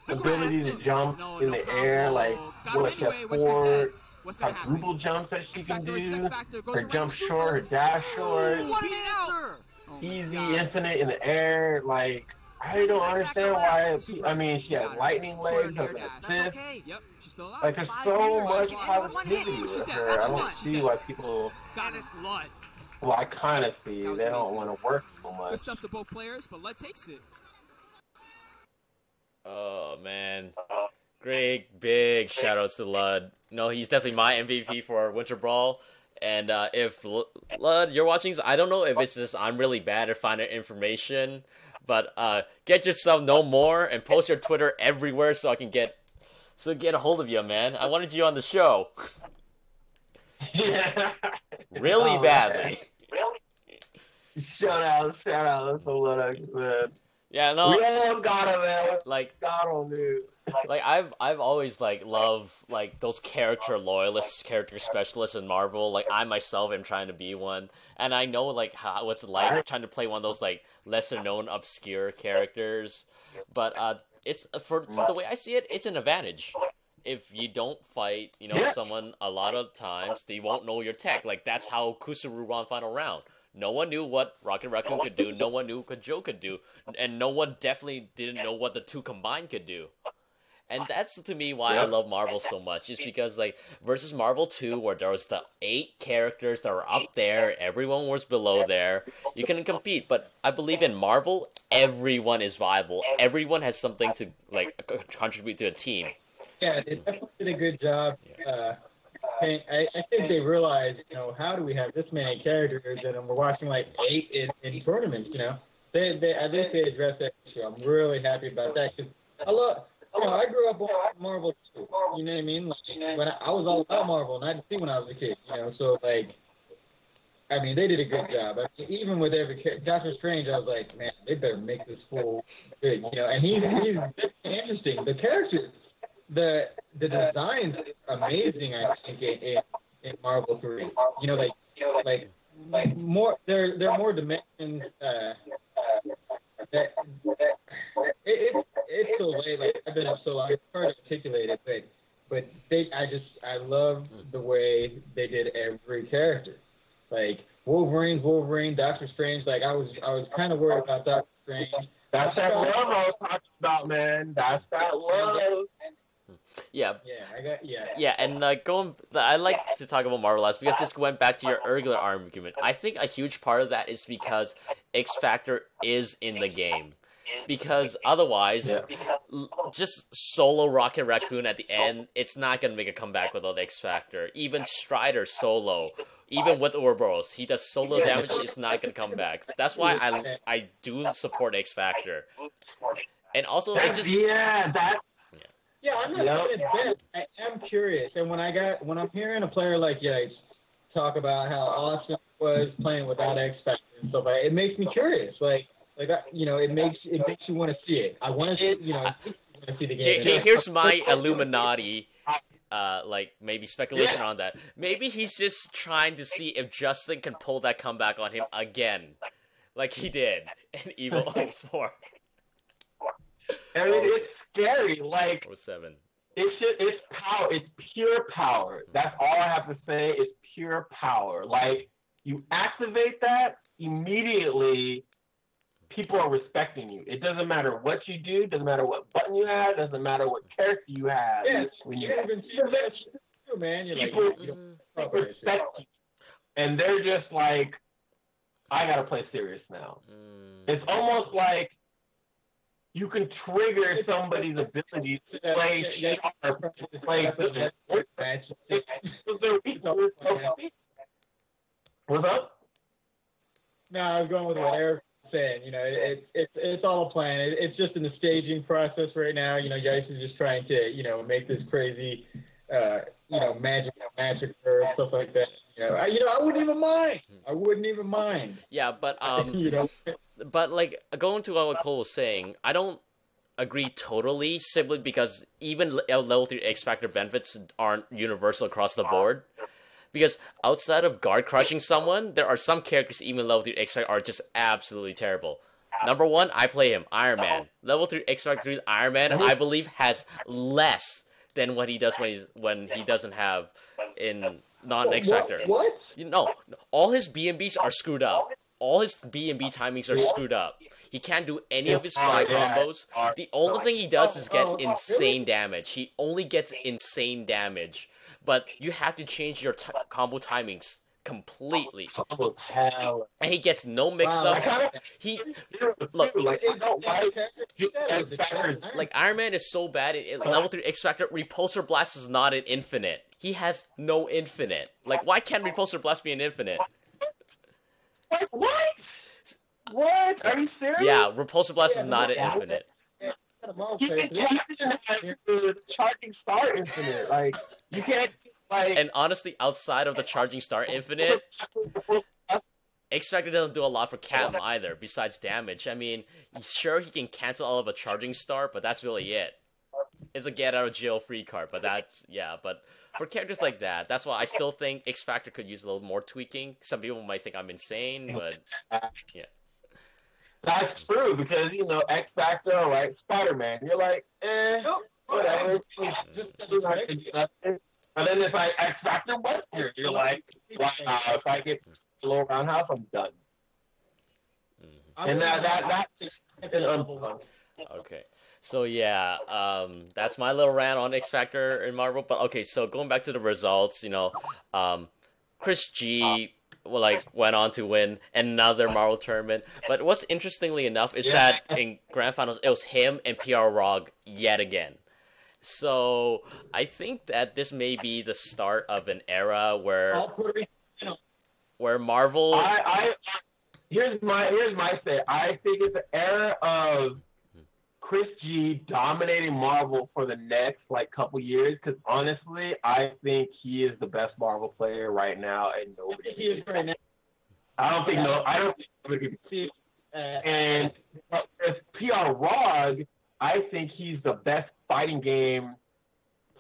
ability to jump in the air, like, what step forward, her dribble jumps that she can do, her jump short, her dash short, easy, infinite in the air, like, I don't understand why. I mean, she has lightning legs, has an assist. Yep, she's still alive. Like, there's so much positivity with her. I don't see why people. Got it. Lud. Well, I kind of see they don't want to work so much. Good stuff to both players, but Lud takes it. Oh man, great big shout outs to Lud. No, he's definitely my MVP for Winter Brawl. And if Lud, you're watching this, I don't know if it's just I'm really bad at finding information. But get yourself no more and post your Twitter everywhere so I can get a hold of you, man. I wanted you on the show. Really badly. Really? Shout out. That's what I said. Yeah, no. We all got him, man. Got him, dude. Like I've always loved those character loyalists, character specialists in Marvel. Like I myself am trying to be one, and I know what's it like trying to play one of those lesser known obscure characters. But it's for the way I see it, it's an advantage. If you don't fight, someone a lot of times, they won't know your tech. Like that's how Kusuru won final round. No one knew what Rocket Raccoon could do. No one knew what Joe could do, and no one definitely didn't know what the two combined could do. And that's, to me, why I love Marvel so much. Is because, versus Marvel 2, where there was the 8 characters that were up there, everyone was below there, you can compete. But I believe in Marvel, everyone is viable. Everyone has something to, contribute to a team. Yeah, they definitely did a good job. I think they realized, how do we have this many characters, and we're watching, 8 in tournaments, I think they addressed that issue. I'm really happy about that, because I grew up on Marvel too. You know what I mean? When I was all about Marvel, and I didn't see when I was a kid. So they did a good job. Even with every Doctor Strange, I was like, man, they better make this fool big. And he's interesting. The characters, the designs, amazing. I think in Marvel 3. More there are more dimensions. It's so late. I've been up so long. It's hard to articulate it, but I love the way they did every character. Wolverine, Doctor Strange. I was kind of worried about Doctor Strange. That's that love I was talking about, man. That's that love. Yeah. Yeah, and I like to talk about Marvel Lives because this went back to your earlier argument. I think a huge part of that is because X Factor is in the game. Because otherwise, just solo Rocket Raccoon at the end, it's not going to make a comeback without X Factor. Even Strider solo, even with Ouroboros, he does solo damage, it's not going to come back. That's why I do support X Factor. And also, it just... Yeah, I'm not saying it's bad. I am curious. And when I'm hearing a player like Yates talk about how awesome it was playing without X Factor and stuff, it makes me curious. It makes you want to see it. I want to see, see the game. Here's my Illuminati like maybe speculation on that. Maybe he's just trying to see if Justin can pull that comeback on him again, like he did in Evo 04. I mean, it's scary. Like 07. It's power. It's pure power. That's all I have to say. It's pure power. Like, you activate that immediately, people are respecting you. It doesn't matter what you do. Doesn't matter what button you have. Doesn't matter what character you have. Yeah, when you even too, man. You're people respect you, and they're just like, I gotta play serious now. It's almost like you can trigger somebody's ability to play sharp, to play good. What's up? No, I was going with what Eric was saying. You know, it's all a plan. It's just in the staging process right now. You know, Yikes is just trying to, you know, make this crazy, magic or stuff like that. I wouldn't even mind. I wouldn't even mind. Yeah, but you know. But like going to what Cole was saying, I don't agree totally, simply because even level 3 X Factor benefits aren't universal across the board. Because outside of guard crushing someone, there are some characters even level 3 X Factor are just absolutely terrible. Number 1, I play him, Iron Man. Level 3 X Factor 3 Iron Man, I believe, has less than what he does when he doesn't have in non-X Factor. What? All his B&Bs are screwed up. All his B&B timings are screwed up. He can't do any of his fly combos. The only thing he does is get insane damage. He only gets insane damage. But you have to change your combo timings completely. And he gets no mix-ups. Like Iron Man is so bad in level 3 X Factor, Repulsor Blast is not an infinite. He has no infinite. Like, why can't Repulsor Blast be an infinite? What? What? Are you serious? Yeah, Repulsor Blast is not an infinite. You can the charging star infinite. Like, you can't, like... And honestly, outside of the charging star infinite, X Factor doesn't do a lot for Captain either, besides damage. I mean, sure, he can cancel all of a charging star, but that's really it. It's a get out of jail free card, but that's, yeah, but for characters like that, that's why I still think X Factor could use a little more tweaking. Some people might think I'm insane, but yeah. That's true, because, X Factor, right, Spider-Man, you're like, whatever. And then it's like X Factor Western, you're like, wow, if I get a little roundhouse, I'm done. And that's okay. So yeah, that's my little rant on X Factor in Marvel. But okay, so going back to the results, Chris G went on to win another Marvel tournament. But what's interestingly enough is that in Grand Finals it was him and PR Rog yet again. So I think that this may be the start of an era where Marvel. Here's my say. I think it's an era of Chris G dominating Marvel for the next couple years, because honestly, I think he is the best Marvel player right now, and nobody. He is right now. I don't think nobody can see. And with PR Rog, I think he's the best fighting game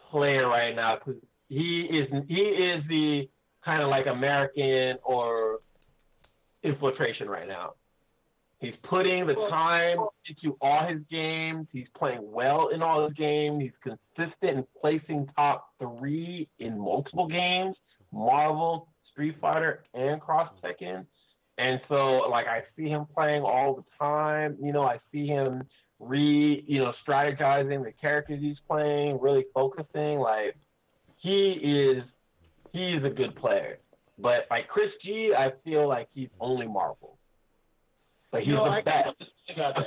player right now, because he is the kind of like American or Infiltration right now. He's putting the time into all his games. He's playing well in all his games. He's consistent in placing top 3 in multiple games, Marvel, Street Fighter, and Cross Tekken. And so, I see him playing all the time. I see him strategizing the characters he's playing, really focusing. He's a good player. But Chris G, I feel like he's only Marvel. But he's the best. I got to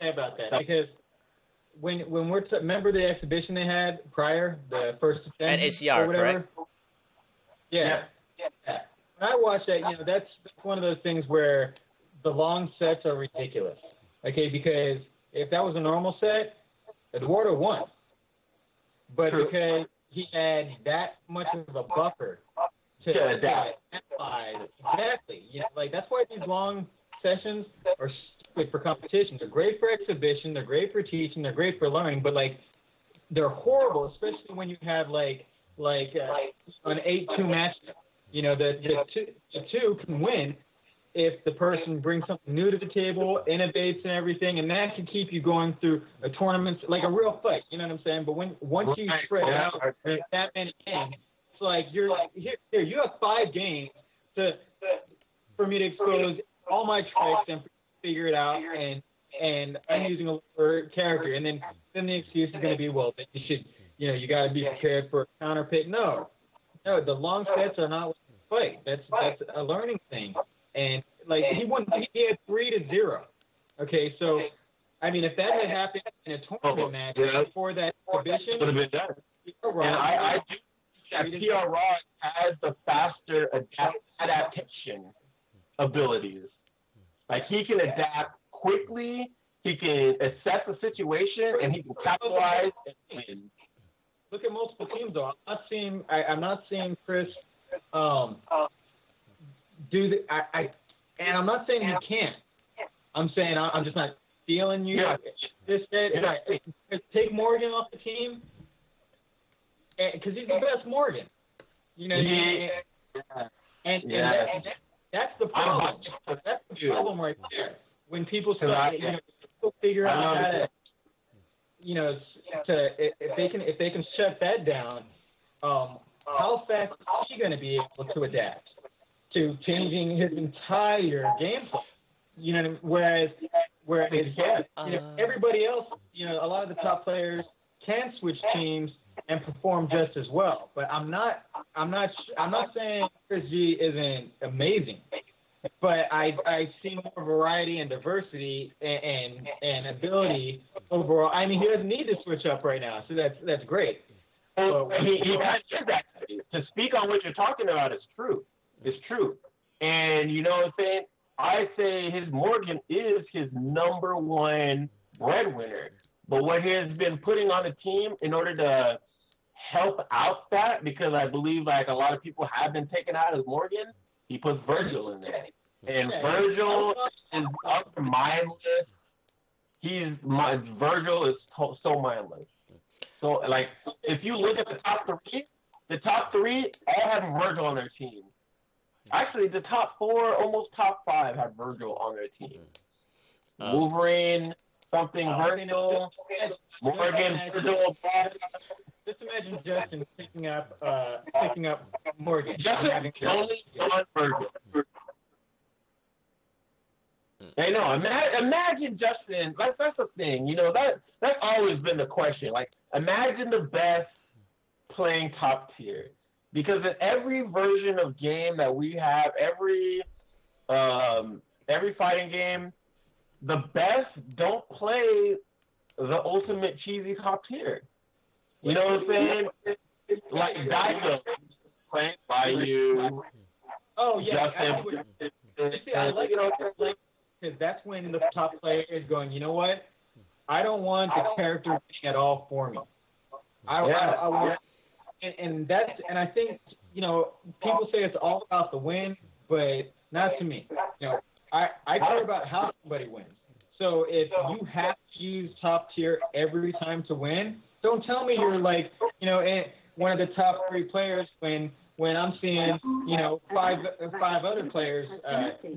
say about that because when we're remember the exhibition they had prior, the first at ACR, correct? Yeah. When I watched that, that's one of those things where the long sets are ridiculous. Okay, because if that was a normal set, Eduardo won. But because he had that much of a buffer to analyze, exactly. That's why these long sessions are stupid for competitions. They're great for exhibition. They're great for teaching. They're great for learning. But they're horrible, especially when you have like an 8-2 match. You know, the two can win if the person brings something new to the table, innovates and everything, and that can keep you going through a tournament like a real fight. You know what I'm saying? But once you spread out that many games, it's like you're here. You have 5 games for me to expose all my tricks and figure it out, and I'm using a lower character, and then the excuse is going to be, well, then you got to be prepared for a counter pick. No, the long sets are not fight. That's a learning thing. And like he had 3-0. Okay, so I mean, if that had happened in a tournament match before that exhibition, would have been done. And I do think that PR Rod has the faster adaptation abilities. Like he can adapt quickly, he can assess the situation, and he can capitalize and win. Look at multiple teams though. I'm not seeing Chris do the and I'm not saying he can't. I'm saying I'm just not feeling you. Yeah. Just take Morgan off the team because he's the best Morgan. You know, and that's the problem. That's the problem right there. When people start, people figure out how to, if they can shut that down, how fast is he going to be able to adapt to changing his entire gameplay? You know, whereas everybody else, a lot of the top players can switch teams and perform just as well. But I'm not saying Chris G isn't amazing, but I see more variety and diversity and ability overall. I mean, he doesn't need to switch up right now, so that's great. Well, he kind of said that. To speak on what you're talking about is true. It's true. And you know what I'm saying? I say his Morgan is his number one breadwinner. But what he has been putting on the team in order to help out that, because I believe like a lot of people have been taken out as Morgan, he puts Virgil in there. And Virgil is mindless. Virgil is so mindless. So, like, if you look at the top three all have Virgil on their team. Actually, the top 4, almost top 5 have Virgil on their team. Wolverine, Virgil, Morgan, Virgil. Just imagine Justin picking up Morgan. Justin only on Virgil. I know. Imagine Justin. That's the thing. That's always been the question. Like, imagine the best playing top tier, because in every version of game that we have, every fighting game, the best don't play the ultimate cheesy top tier. You know what I'm saying? Like Daigo playing by you. Oh yeah. Justin. I like it. Because that's when the top player is going, you know what? I don't want the character at all for me. I want, and I think, people say it's all about the win, but not to me. I care about how somebody wins. So if you have to use top tier every time to win, don't tell me you're like, one of the top 3 players when I'm seeing, 5 other players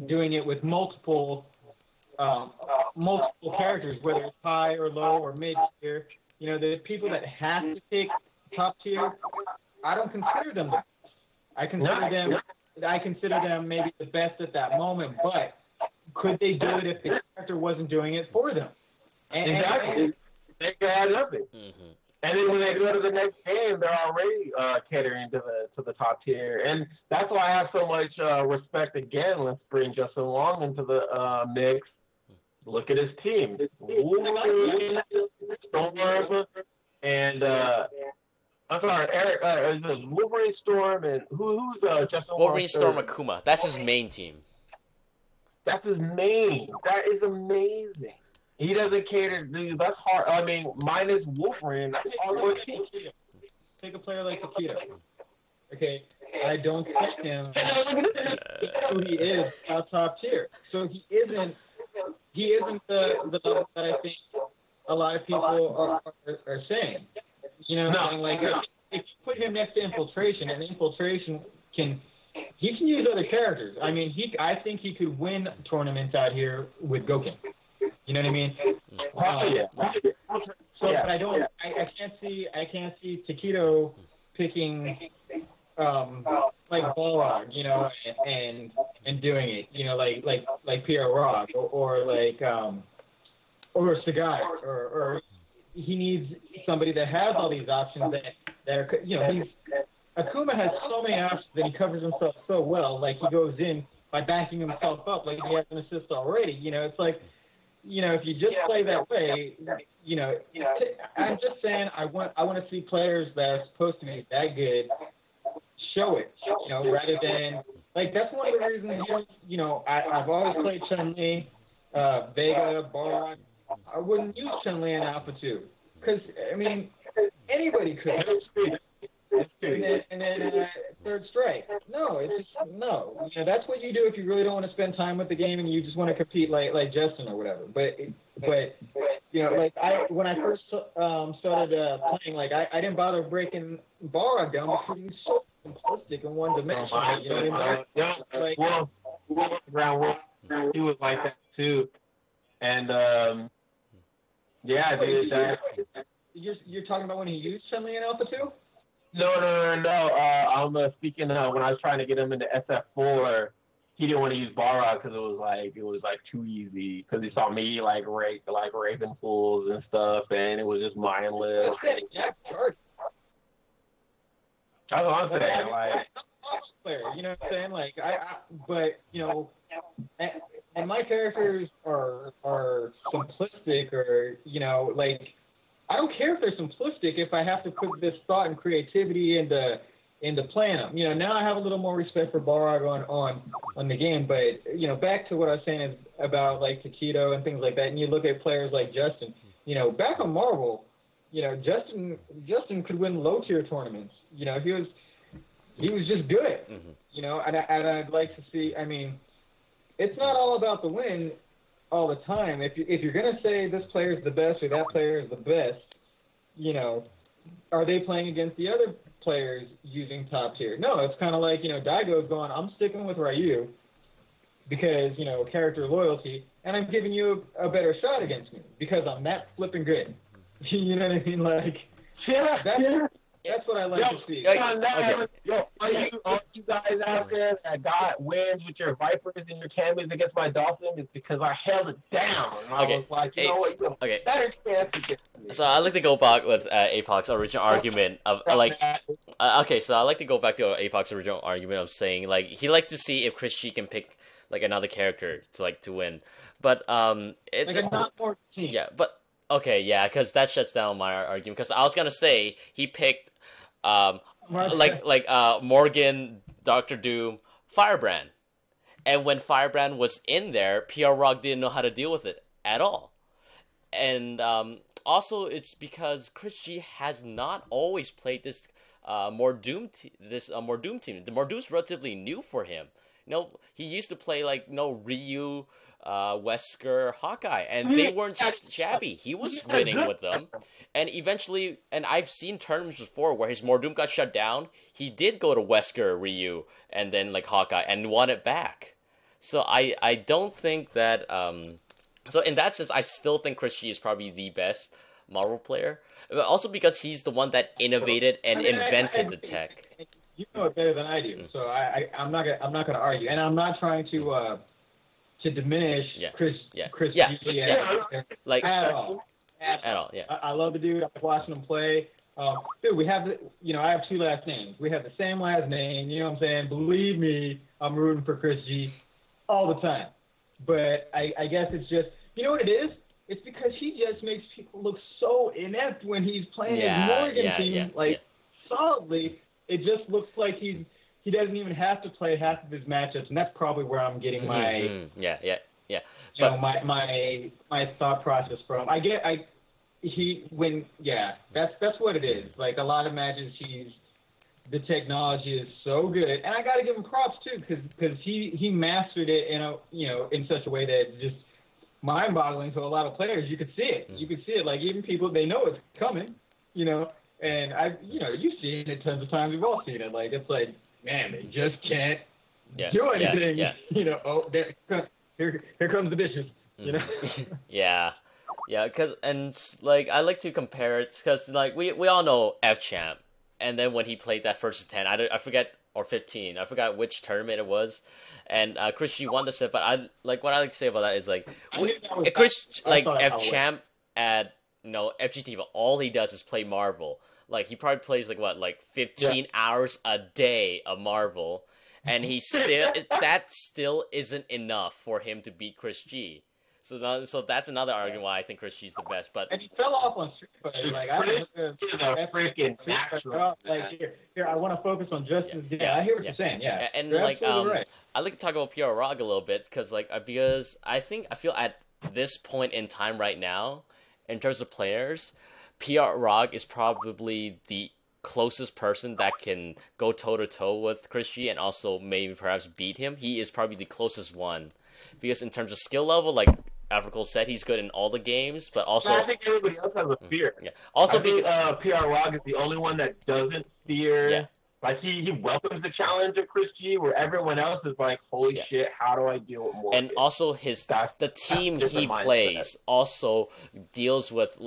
doing it with multiple characters, whether it's high or low or mid tier. The people that have to take top tier, I don't consider them the best. I consider them maybe the best at that moment, but could they do it if the character wasn't doing it for them? Exactly. They can love it. Mm-hmm. And then when they go to the next game, they're already catering to the top tier. And that's why I have so much respect again. Let's bring Justin Long into the mix. Look at his team. Wolverine, Storm, and I'm sorry, Eric. Is Wolverine, Storm, and who's Justin Long? Wolverine, Storm, Akuma. That's his main team. That's his main. That is amazing. He doesn't cater. Dude, that's hard. I mean, minus Wolverine, that's hard. Take a player like Akito. Okay, I don't think him who he is top tier. So he isn't the level that I think a lot of people are saying. You know what I'm saying? Like, if you put him next to Infiltration, and Infiltration can use other characters. I mean, I think he could win tournaments out here with Goken. You know what I mean? But I don't. I can't see Takedo picking like Balrog, you know, and doing it, you know, like Pierre Rock or like or Sagai or he needs somebody that has all these options that are, you know, Akuma has so many options that he covers himself so well. Like, he goes in by backing himself up like he has an assist already. You know, it's like, you know, if you just play that way, you know, I'm just saying I want to see players that are supposed to be that good show it, you know, rather than, like, that's one of the reasons, you know, I've always played Chun-Li, Vega, Balrog. I wouldn't use Chun-Li in Alpha 2 because, I mean, anybody could. And then Third Strike. No, it's just, no. You know, that's what you do if you really don't want to spend time with the game and you just want to compete like Justin or whatever. But you know, like when I first started playing, like I didn't bother breaking Balrog down because he was so simplistic and one-dimensional. You know what I mean? Yeah. Like, he was like that too. And yeah, dude. You're talking about when he used Chun-Li in Alpha 2? No. I'm speaking when I was trying to get him into SF4. He didn't want to use Balrog because it was too easy. Because he saw me raping fools and stuff, and it was just mindless. That's what I'm saying. Like, you know what I'm saying? Like but you know, and my characters are simplistic, or you know, like, I don't care if they're simplistic if I have to put this thought and creativity into playing them. You know, now I have a little more respect for Balrog on the game, but you know, back to what I was saying is about like Takedo and things like that. And you look at players like Justin. You know, back on Marvel, you know, Justin could win low tier tournaments. You know, he was just good. Mm-hmm. You know, and I'd like to see. I mean, it's not all about the win all the time. If you're gonna say this player is the best or that player is the best, you know, are they playing against the other players using top tier? No, it's kind of like, you know, Daigo's going, I'm sticking with Ryu because, you know, character loyalty, and I'm giving you a better shot against me because I'm that flipping good. You know what I mean? Like, that's what I like to see. All you guys out there that got wins with your Vipers and your Camis against my Dolphin is because I held it down. And I was like, you know what, you have a better chance against me. So I like to go back with Apoc's original argument of like, so I like to go back to Apoc's original argument of saying like he likes to see if Chris G can pick like another character to win, but like a not more team. Yeah, but okay, yeah, because that shuts down my argument. Because I was gonna say he picked Morgan, Dr. Doom, Firebrand, and when Firebrand was in there, PR Rock didn't know how to deal with it at all, and also it's because Chris G has not always played this more Doom team. The more Doom's relatively new for him. You know, he used to play Ryu, Wesker, Hawkeye, and they weren't shabby. He was winning with them, and eventually, and I've seen tournaments before where his Mordoom got shut down. He did go to Wesker, Ryu, and then Hawkeye, and won it back. So I don't think that. So in that sense, I still think Chris G is probably the best Marvel player, but also because he's the one that innovated and invented the tech. You know it better than I do, so I'm not gonna argue, and I'm not trying to diminish Chris G at all. I love the dude. I like watching him play. Dude, we have I have two last names. We have the same last name. You know what I'm saying? Believe me, I'm rooting for Chris G all the time. But I guess it's just, you know what it is? It's because he just makes people look so inept when he's playing his Morgan team solidly. It just looks like he doesn't even have to play half of his matchups, and that's probably where I'm getting my my thought process from. That's what it is. Like a lot of matches, the technology is so good, and I got to give him props too, because he mastered it in such a way that it's just mind-boggling to a lot of players. You could see it. You could see it. Like even people, they know it's coming, And you've seen it tons of times. We've all seen it. Like, it's like, man, they just can't do anything. Here comes the dishes. Yeah, because I like to compare it because like we all know F Champ, and then when he played that first 10, I forget, or 15, I forgot which tournament it was, and Chris G won the set. But what I like to say about that is like F Champ at FGT, but all he does is play Marvel. Like he probably plays 15 hours a day of Marvel, and he still isn't enough for him to beat Chris G. So that's another argument why I think Chris G's the best. But and he fell off on Street Fighter. Like freaking natural. Like here, I want to focus on just this game. I hear what you're saying. Yeah, and you're right. I like to talk about PR Rog a little bit because I feel at this point in time right now, in terms of players, PR Rog is probably the closest person that can go toe to toe with Chris G and also maybe perhaps beat him. He is probably the closest one because in terms of skill level, like Africa said, he's good in all the games, but also I think everybody else has a fear. Yeah. Also, because PR Rog is the only one that doesn't fear. Yeah. Like he welcomes the challenge of Chris G, where everyone else is like, "Holy shit, how do I deal with more?" And also the team he plays also deals with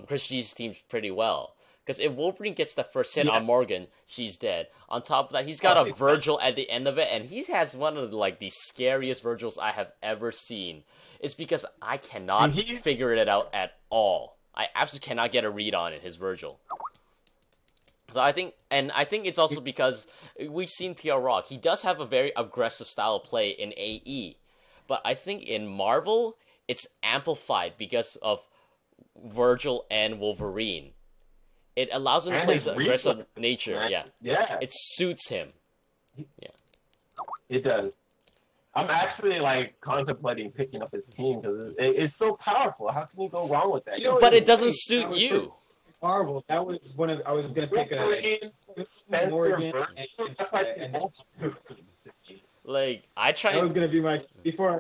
Chris G's team pretty well. Because if Wolverine gets the first hit on Morgan, she's dead. On top of that, he's got a Virgil at the end of it, and he has one of the scariest Virgils I have ever seen. It's because I cannot figure it out at all. I absolutely cannot get a read on it, his Virgil. So I think it's also because we've seen PR Rock. He does have a very aggressive style of play in AE, but I think in Marvel it's amplified because of Virgil and Wolverine. It allows him to play his aggressive nature. Yeah. It suits him. Yeah. It does. I'm actually contemplating picking up his team because it's so powerful. How can you go wrong with that? But it doesn't suit you. Marvel. That was one of I was going to pick Morgan. I try. That was going to be my before.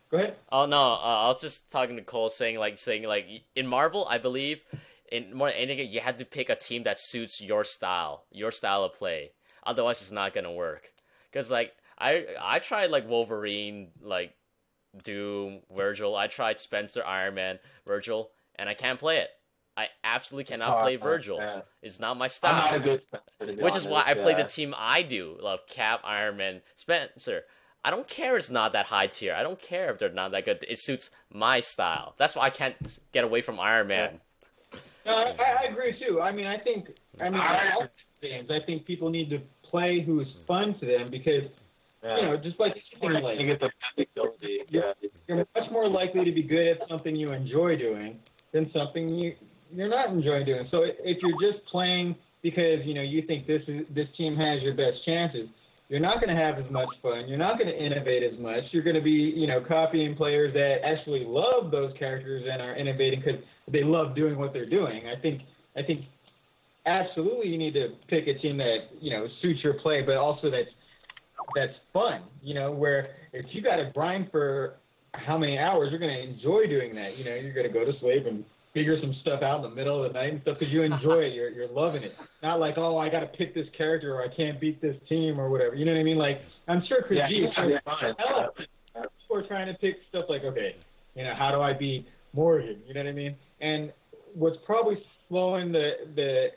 Go ahead. Oh no, I was just talking to Cole saying in Marvel, I believe in more than anything you have to pick a team that suits your style of play. Otherwise, it's not gonna work. Because I tried Wolverine, Doom, Virgil. I tried Spencer, Iron Man, Virgil, and I can't play it. I absolutely cannot play Virgil. Yeah. It's not my style. I'm not a good Spencer, which is why I play the team I do. Love Cap, Iron Man, Spencer. I don't care it's not that high tier. I don't care if they're not that good. It suits my style. That's why I can't get away from Iron Man. No, I agree too. I think people need to play who's fun to them because just like you're much more likely to be good at something you enjoy doing than something you're not enjoying doing. So if you're just playing because you think this team has your best chances, you're not going to have as much fun. You're not going to innovate as much. You're going to be, copying players that actually love those characters and are innovating because they love doing what they're doing. I think absolutely you need to pick a team that, suits your play, but also that's fun, where if you got to grind for how many hours, you're going to enjoy doing that. You're going to go to sleep and figure some stuff out in the middle of the night and stuff because you enjoy it. You're loving it. Not like, oh, I got to pick this character or I can't beat this team or whatever. You know what I mean? I'm sure Chris G is people are trying to pick stuff like, okay, how do I beat Morgan? You know what I mean? And what's probably slowing the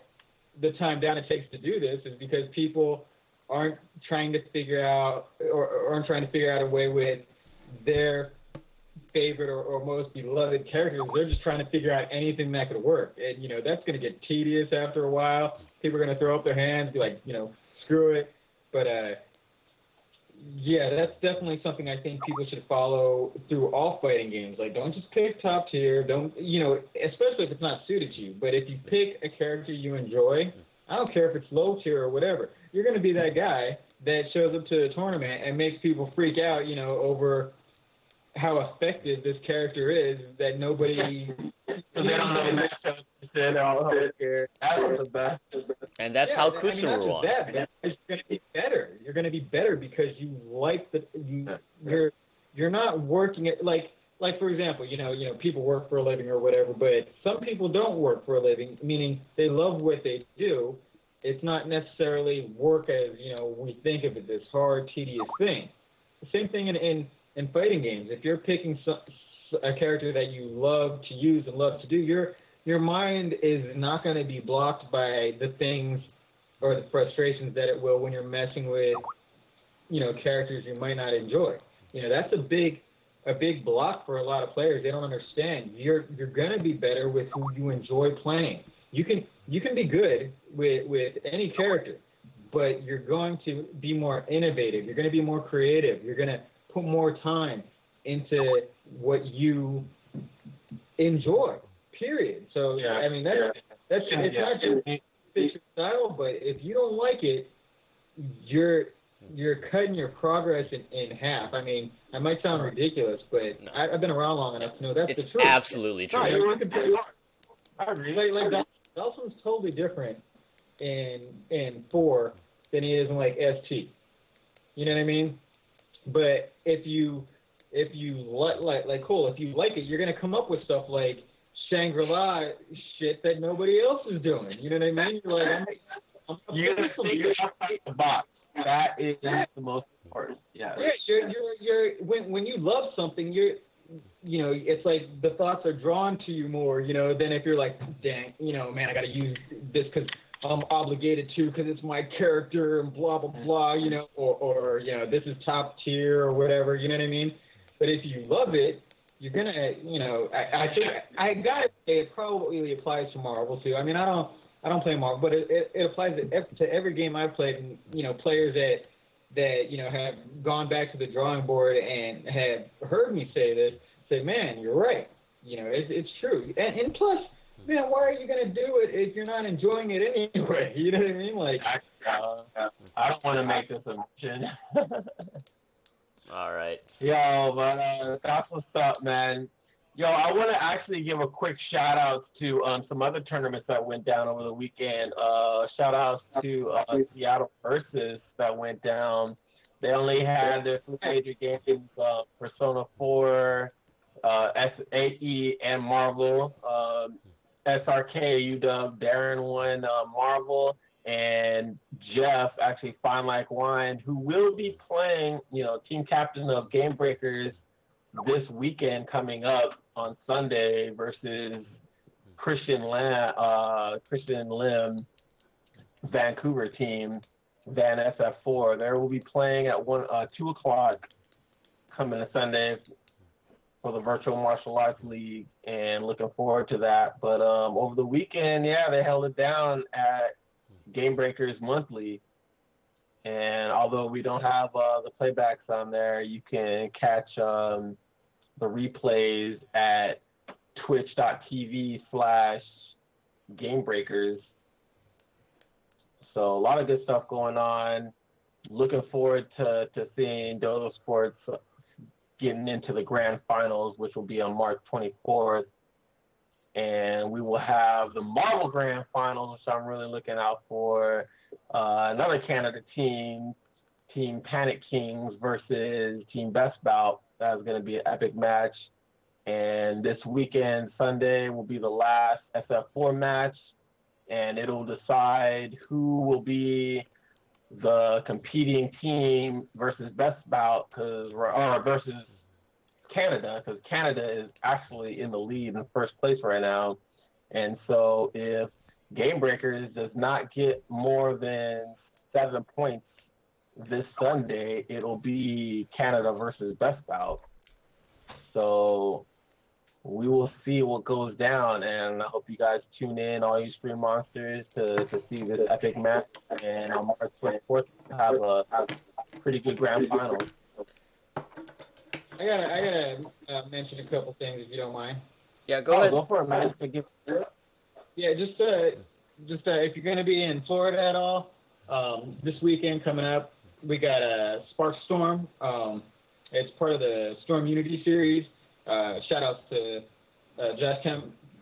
time down it takes to do this is because people aren't trying to figure out or aren't trying to figure out a way with their favorite or most beloved characters. They're just trying to figure out anything that could work. And, that's going to get tedious after a while. People are going to throw up their hands, be like, screw it. But, that's definitely something I think people should follow through all fighting games. Don't just pick top tier. Don't, especially if it's not suited to you. But if you pick a character you enjoy, I don't care if it's low tier or whatever, you're going to be that guy that shows up to a tournament and makes people freak out, over how effective this character is that nobody. And that's how Kusuru won. You're going to be better. You're going to be better because you like you're not working it like for example, people work for a living or whatever, but some people don't work for a living, meaning they love what they do. It's not necessarily work as, we think of it, this hard, tedious thing. The same thing in fighting games. If you're picking a character that you love to use and love to do, your mind is not going to be blocked by the things or the frustrations that it will when you're messing with, characters you might not enjoy. That's a big block for a lot of players. They don't understand. You're going to be better with who you enjoy playing. You can be good with any character, but you're going to be more innovative. You're going to be more creative. You're going to put more time into what you enjoy, period. So, I mean, that's it's not just fit your style, but if you don't like it, you're cutting your progress in half. I mean, that might sound ridiculous, but I've been around long enough to know that's the truth. It's absolutely true. I agree. Like Dawson's totally different in 4 than he is in like ST. You know what I mean? But if you if you like it, you're gonna come up with stuff like Shangri-La shit that nobody else is doing. You know what I mean? You're like, you're gonna think outside the box. That is the most important. Yeah. Yeah, you're when you love something, it's like the thoughts are drawn to you more, than if you're like, dang, man, I got to use this because I'm obligated to because it's my character and blah, blah, blah, or this is top tier or whatever, you know what I mean? But if you love it, you're going to, I think, I got to say it probably applies to Marvel too. I mean, I don't play Marvel, but it applies to every game I've played, and, players that have gone back to the drawing board and have heard me say this, say, man, you're right. It's true. And plus, man, why are you going to do it if you're not enjoying it anyway? You know what I mean? Like, I don't want to make this a mission. All right. Yo, but that's what's up, man. Yo, I want to actually give a quick shout out to some other tournaments that went down over the weekend. Shout outs to Seattle Versus that went down. They only had their 3 major games, Persona 4, SAE, and Marvel. SRK, UW, Darren won Marvel, and Jeff, actually Fine Like Wine, who will be playing, team captain of Game Breakers this weekend coming up on Sunday versus Christian Lim, Vancouver team, Van SF4. They will be playing at 2 o'clock coming to Sunday for the Virtual Martial Arts League, and looking forward to that. But over the weekend, they held it down at Game Breakers Monthly. And although we don't have the playbacks on there, you can catch the replays at twitch.tv/GameBreakers. So a lot of good stuff going on. Looking forward to seeing Dojo Sports getting into the grand finals, which will be on March 24th. And we will have the Marvel grand finals, which I'm really looking out for. Another Canada team, Team Panic Kings versus Team Best Bout. That's going to be an epic match. And this weekend, Sunday, will be the last SF4 match. And it'll decide who will be the competing team versus Best Bout, versus Canada, because Canada is actually in the lead in first place right now. And so if Game Breakers does not get more than 7 points this Sunday, it'll be Canada versus Best Bout. So we will see what goes down, and I hope you guys tune in, all you stream monsters, to see this epic match. And on March 24th, have a pretty good grand final. I gotta mention a couple things if you don't mind. Yeah, go ahead. Go for it, man. Yeah, just if you're gonna be in Florida at all, this weekend coming up, we got a Spark Storm. It's part of the Storm Unity series. Shout outs to Josh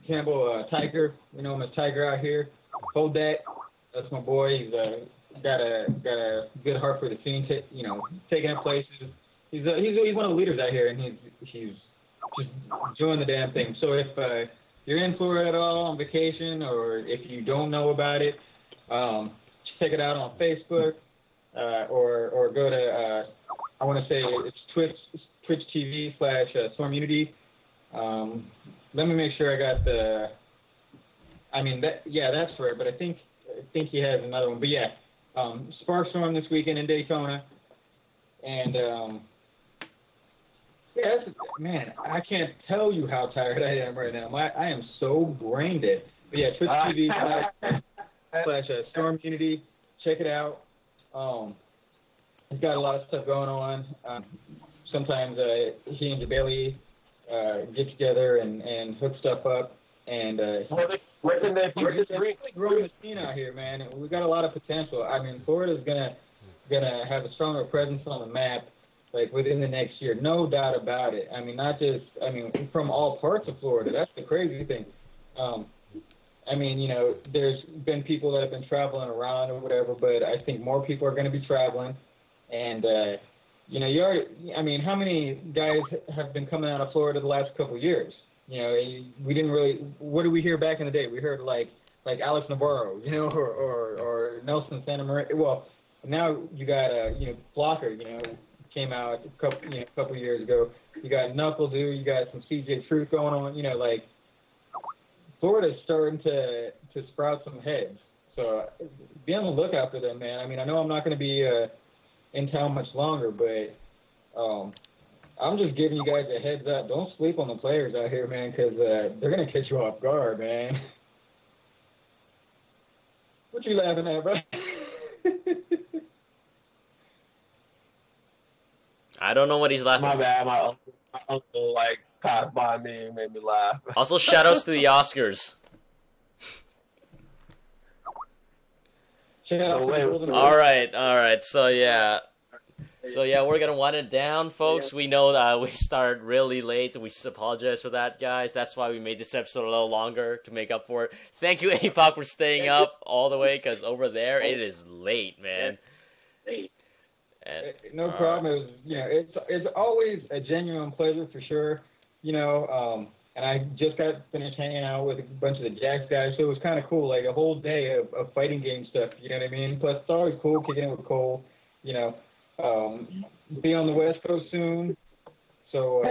Campbell, Tiger. We know him as Tiger out here. Hold that. That's my boy. He's got a good heart for the scene. Taking up places. He's one of the leaders out here, and he's just join the damn thing. So if you're in Florida at all on vacation, or if you don't know about it, check it out on Facebook, or go to I want to say it's Twitch TV / Storm Unity. Let me make sure I got the. I mean that's for it. But I think he has another one. But yeah, Sparkstorm this weekend in Daytona, and yeah, man, I can't tell you how tired I am right now. I am so brain dead. But yeah, Twitch TV / Storm Unity. Check it out. He's got a lot of stuff going on. Sometimes he and Jabali get together and hook stuff up. And where can they growing the scene out here, man. We've got a lot of potential. I mean, Florida's gonna have a stronger presence on the map, like within the next year, no doubt about it. I mean, from all parts of Florida. That's the crazy thing. I mean, you know, there's been people that have been traveling around or whatever, but I think more people are going to be traveling. And, you know, how many guys have been coming out of Florida the last couple of years? You know, we didn't really, what did we hear back in the day? We heard like Alex Navarro, you know, or Nelson Santa Maria. Well, now you got, Blocker, you know, came out a couple years ago. You got Knuckle Dude, you got some CJ Truth going on, you know, like, Florida's starting to sprout some heads. So be on the lookout for them, man. I mean, I know I'm not going to be in town much longer, but I'm just giving you guys a heads up. Don't sleep on the players out here, man, because they're going to catch you off guard, man. What you laughing at, bro? I don't know what he's laughing at. My bad. My uncle passed by me and made me laugh. Also, shout-outs to the Oscars. All right. So yeah, we're gonna wind it down, folks. We know that we started really late. We apologize for that, guys. That's why we made this episode a little longer to make up for it. Thank you, APOC, for staying up all the way, because over there it is late, man. And, no problem. It's always a genuine pleasure for sure. You know, and I just got finished hanging out with a bunch of the Jax guys, so it was kind of cool, like a whole day of fighting game stuff, you know what I mean? Plus, it's always cool kicking it with Cole, you know. Be on the West Coast soon, so...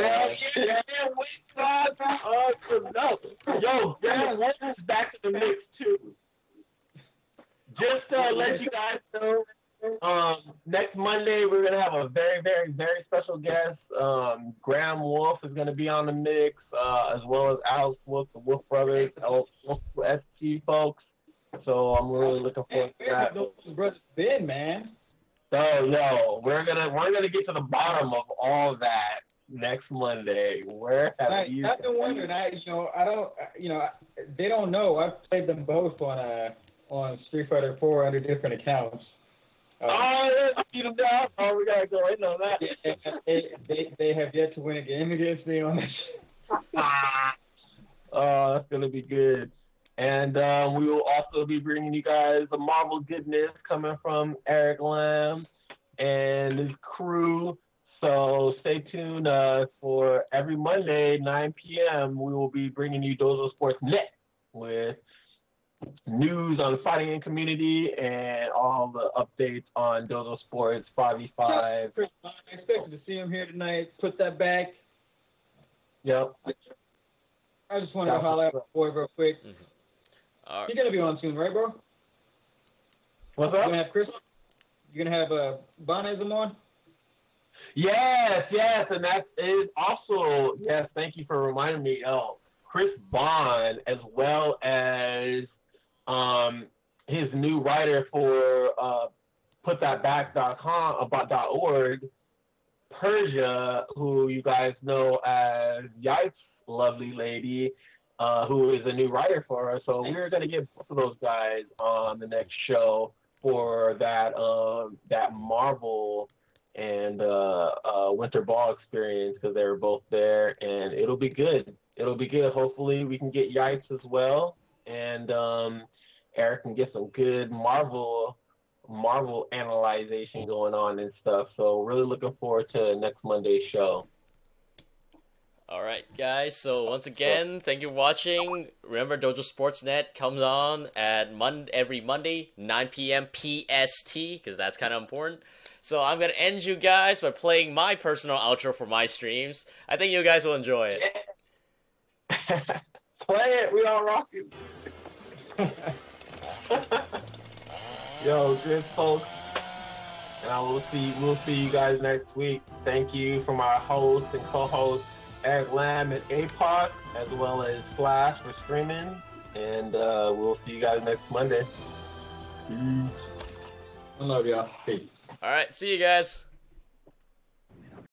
Yo, Dan West is back in the mix, too. Just to let you guys know, next Monday we're gonna have a very, very, very special guest. Graham Wolf is gonna be on the mix, as well as Alex Wolf, the Wolf Brothers, Wolf ST folks. So I'm really looking forward to that. Those brothers been, man. So yo, we're gonna get to the bottom of all that next Monday. Where have you? I've been wondering. They don't know. I've played them both on Street Fighter 4 under different accounts. Beat them down. Oh, we gotta go in on that. They have yet to win a game against me on this. Oh, that's gonna be good. And we will also be bringing you guys the Marvel goodness coming from Eric Lamb and his crew. So stay tuned for every Monday, 9 p.m. We will be bringing you DojoSportsNet with news on the fighting game community and all the updates on Dojo Sports 5v5. I expected to see him here tonight. Put that back. Yep. I just wanted to holler at my boy real quick. Right. You're gonna be on soon, right, bro? What's up? You're gonna have Chris. You're gonna have Bonism on. Yes, and that is also Thank you for reminding me. Chris Bond, as well as his new writer for putthatback.org, Persia, who you guys know as Yipes' lovely lady, who is a new writer for us. So we're going to get both of those guys on the next show for that Marvel and Winter Ball experience, because they were both there, and it'll be good. Hopefully we can get Yipes as well, and Eric can get some good Marvel analyzation going on and stuff. So really looking forward to next Monday's show. All right, guys. So once again, thank you for watching. Remember, DojoSportsNet comes on at every Monday, 9 p.m. PST, because that's kind of important. So I'm gonna end you guys by playing my personal outro for my streams. I think you guys will enjoy it. Play it. We all rocking. Yo, good folks. And we'll see you guys next week. Thank you from our hosts and co-hosts, Eric Lamb and APOC, as well as Flash for streaming. And we'll see you guys next Monday. I love y'all. Peace. All right, see you guys.